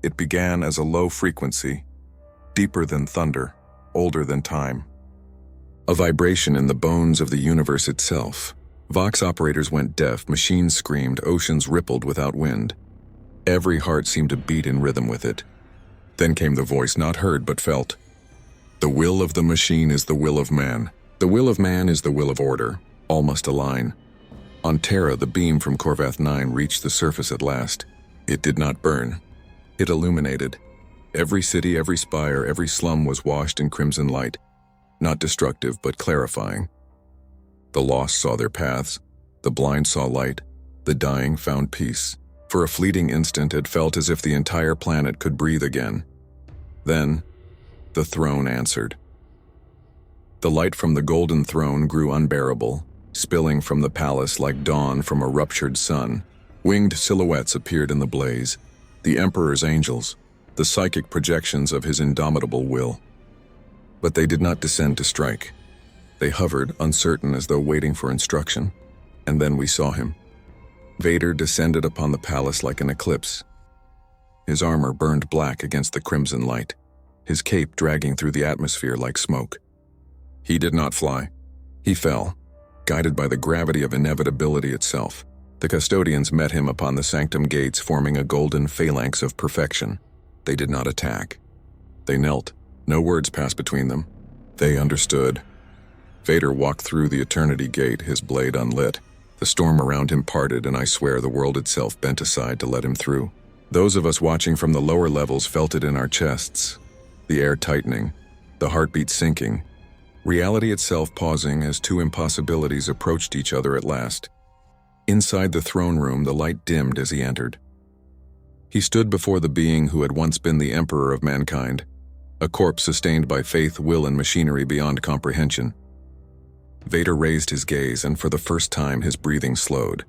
It began as a low frequency, deeper than thunder, older than time. A vibration in the bones of the universe itself. Vox operators went deaf, machines screamed, oceans rippled without wind. Every heart seemed to beat in rhythm with it. Then came the voice, not heard but felt. The will of the machine is the will of man. The will of man is the will of order. All must align. On Terra, the beam from Corvath 9 reached the surface at last. It did not burn. It illuminated. Every city, every spire, every slum was washed in crimson light. Not destructive, but clarifying. The lost saw their paths. The blind saw light. The dying found peace. For a fleeting instant, it felt as if the entire planet could breathe again. Then, the throne answered. The light from the golden throne grew unbearable, spilling from the palace like dawn from a ruptured sun. Winged silhouettes appeared in the blaze. The Emperor's angels, the psychic projections of his indomitable will. But they did not descend to strike. They hovered, uncertain as though waiting for instruction. And then we saw him. Vader descended upon the palace like an eclipse. His armor burned black against the crimson light, his cape dragging through the atmosphere like smoke. He did not fly. He fell, guided by the gravity of inevitability itself. The custodians met him upon the sanctum gates, forming a golden phalanx of perfection. They did not attack. They knelt. No words passed between them. They understood. Vader walked through the eternity gate, his blade unlit. The storm around him parted, and I swear the world itself bent aside to let him through. Those of us watching from the lower levels felt it in our chests, the air tightening, the heartbeat sinking, reality itself pausing as two impossibilities approached each other at last. Inside the throne room, the light dimmed as he entered. He stood before the being who had once been the emperor of mankind, a corpse sustained by faith, will, and machinery beyond comprehension. Vader raised his gaze, and for the first time his breathing slowed.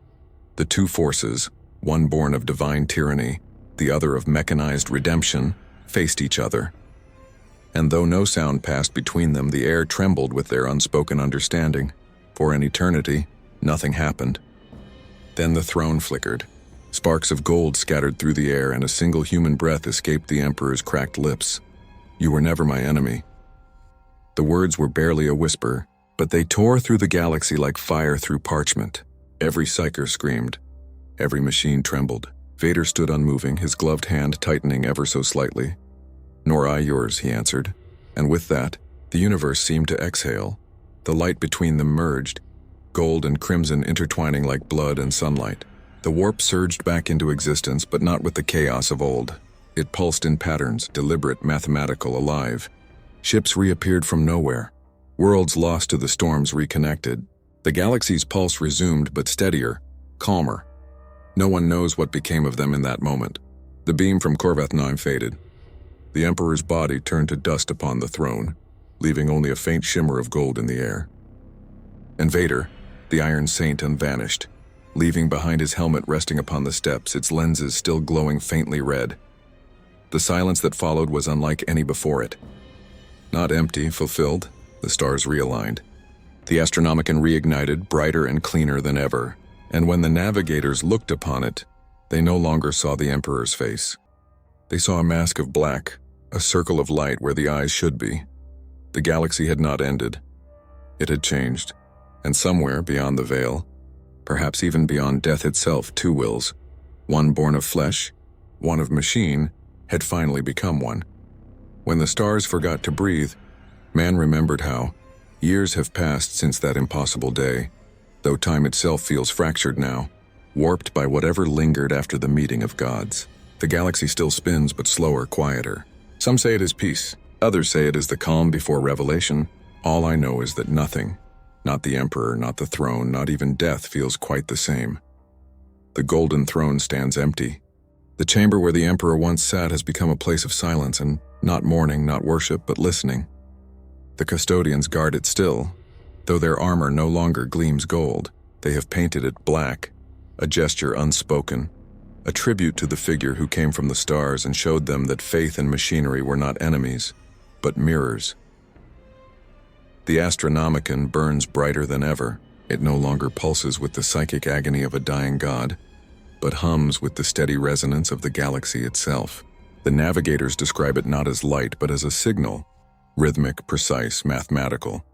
The two forces, one born of divine tyranny, the other of mechanized redemption, faced each other. And though no sound passed between them, the air trembled with their unspoken understanding. For an eternity, nothing happened. Then the throne flickered. Sparks of gold scattered through the air, and a single human breath escaped the Emperor's cracked lips. "You were never my enemy." The words were barely a whisper, but they tore through the galaxy like fire through parchment. Every psyker screamed. Every machine trembled. Vader stood unmoving, his gloved hand tightening ever so slightly. "Nor I yours," he answered. And with that, the universe seemed to exhale. The light between them merged, gold and crimson intertwining like blood and sunlight. The warp surged back into existence, but not with the chaos of old. It pulsed in patterns, deliberate, mathematical, alive. Ships reappeared from nowhere. Worlds lost to the storms reconnected. The galaxy's pulse resumed, but steadier, calmer. No one knows what became of them in that moment. The beam from Corvath 9 faded. The Emperor's body turned to dust upon the throne, leaving only a faint shimmer of gold in the air. And Vader, the Iron Saint, vanished, leaving behind his helmet resting upon the steps, its lenses still glowing faintly red. The silence that followed was unlike any before it. Not empty, fulfilled, the stars realigned. The Astronomicon reignited, brighter and cleaner than ever, and when the navigators looked upon it, they no longer saw the Emperor's face. They saw a mask of black, a circle of light where the eyes should be. The galaxy had not ended. It had changed, and somewhere beyond the veil, perhaps even beyond death itself, two wills, one born of flesh, one of machine, had finally become one. When the stars forgot to breathe, man remembered how. Years have passed since that impossible day, though time itself feels fractured now, warped by whatever lingered after the meeting of gods. The galaxy still spins, but slower, quieter. Some say it is peace, others say it is the calm before revelation. All I know is that nothing, not the Emperor, not the throne, not even death, feels quite the same. The golden throne stands empty. The chamber where the Emperor once sat has become a place of silence, and not mourning, not worship, but listening. The custodians guard it still. Though their armor no longer gleams gold, they have painted it black, a gesture unspoken, a tribute to the figure who came from the stars and showed them that faith and machinery were not enemies, but mirrors. The Astronomicon burns brighter than ever. It no longer pulses with the psychic agony of a dying god, but hums with the steady resonance of the galaxy itself. The navigators describe it not as light, but as a signal, rhythmic, precise, mathematical.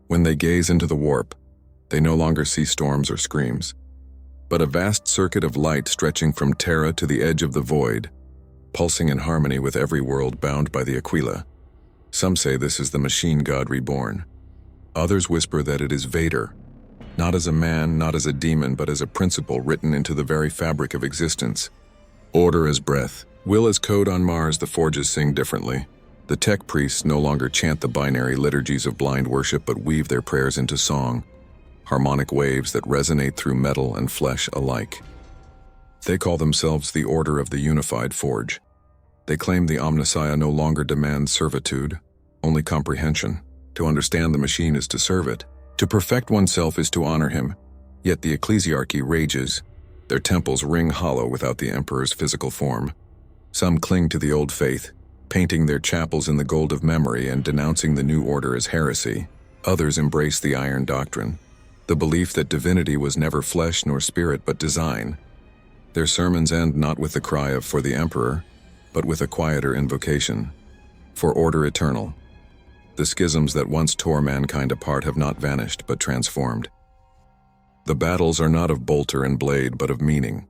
When they gaze into the warp, they no longer see storms or screams, but a vast circuit of light stretching from Terra to the edge of the void, pulsing in harmony with every world bound by the Aquila. Some say this is the machine god reborn. Others whisper that it is Vader, not as a man, not as a demon, but as a principle written into the very fabric of existence. Order as breath, will as code on Mars, the forges sing differently. The tech priests no longer chant the binary liturgies of blind worship, but weave their prayers into song, harmonic waves that resonate through metal and flesh alike. They call themselves the Order of the Unified Forge. They claim the Omnissiah no longer demands servitude, only comprehension. To understand the machine is to serve it. To perfect oneself is to honor him. Yet the ecclesiarchy rages. Their temples ring hollow without the Emperor's physical form. Some cling to the old faith, painting their chapels in the gold of memory and denouncing the new order as heresy. Others embrace the Iron Doctrine, the belief that divinity was never flesh nor spirit but design. Their sermons end not with the cry of "for the Emperor," but with a quieter invocation, for order eternal. The schisms that once tore mankind apart have not vanished but transformed. The battles are not of bolter and blade but of meaning,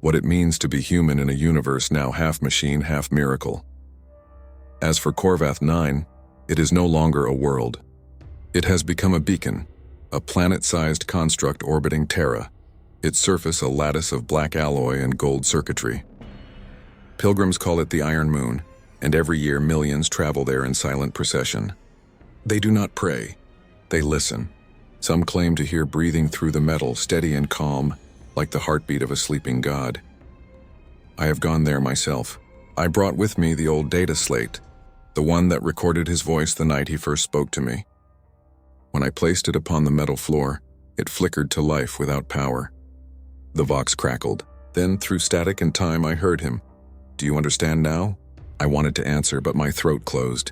what it means to be human in a universe now half machine, half miracle. As for Corvath 9, it is no longer a world. It has become a beacon, a planet-sized construct orbiting Terra, its surface a lattice of black alloy and gold circuitry. Pilgrims call it the Iron Moon, and every year millions travel there in silent procession. They do not pray, they listen. Some claim to hear breathing through the metal, steady and calm, like the heartbeat of a sleeping god. I have gone there myself. I brought with me the old data slate, the one that recorded his voice the night he first spoke to me. When I placed it upon the metal floor, it flickered to life without power. The vox crackled. Then, through static and time, I heard him. "Do you understand now?" I wanted to answer, but my throat closed.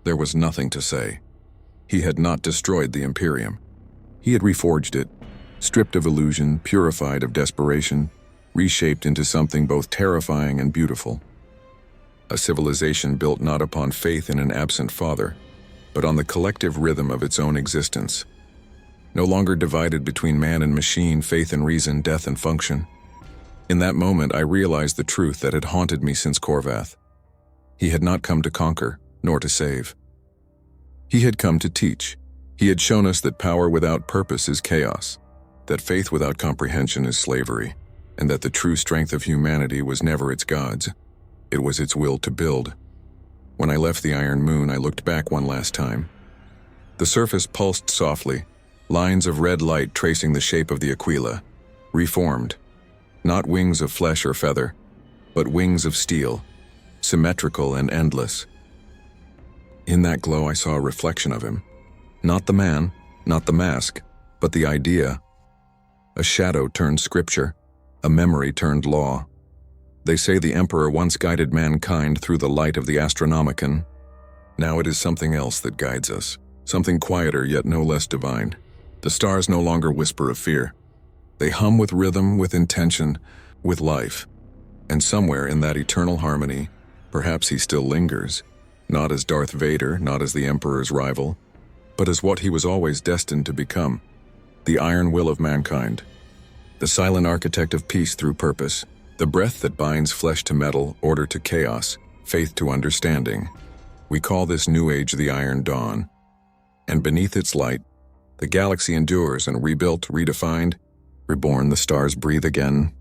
There was nothing to say. He had not destroyed the Imperium. He had reforged it, stripped of illusion, purified of desperation, reshaped into something both terrifying and beautiful. A civilization built not upon faith in an absent father, but on the collective rhythm of its own existence. No longer divided between man and machine, faith and reason, death and function. In that moment, I realized the truth that had haunted me since Corvath. He had not come to conquer, nor to save. He had come to teach. He had shown us that power without purpose is chaos, that faith without comprehension is slavery, and that the true strength of humanity was never its gods. It was its will to build. When I left the Iron Moon, I looked back one last time. The surface pulsed softly, lines of red light tracing the shape of the Aquila, reformed. Not wings of flesh or feather, but wings of steel, symmetrical and endless. In that glow, I saw a reflection of him. Not the man, not the mask, but the idea. A shadow turned scripture, a memory turned law. They say the Emperor once guided mankind through the light of the Astronomicon. Now it is something else that guides us, something quieter yet no less divine. The stars no longer whisper of fear. They hum with rhythm, with intention, with life. And somewhere in that eternal harmony, perhaps he still lingers, not as Darth Vader, not as the Emperor's rival, but as what he was always destined to become, the iron will of mankind, the silent architect of peace through purpose, the breath that binds flesh to metal, order to chaos, faith to understanding. We call this new age the Iron Dawn. And beneath its light, the galaxy endures and rebuilt, redefined, reborn, the stars breathe again,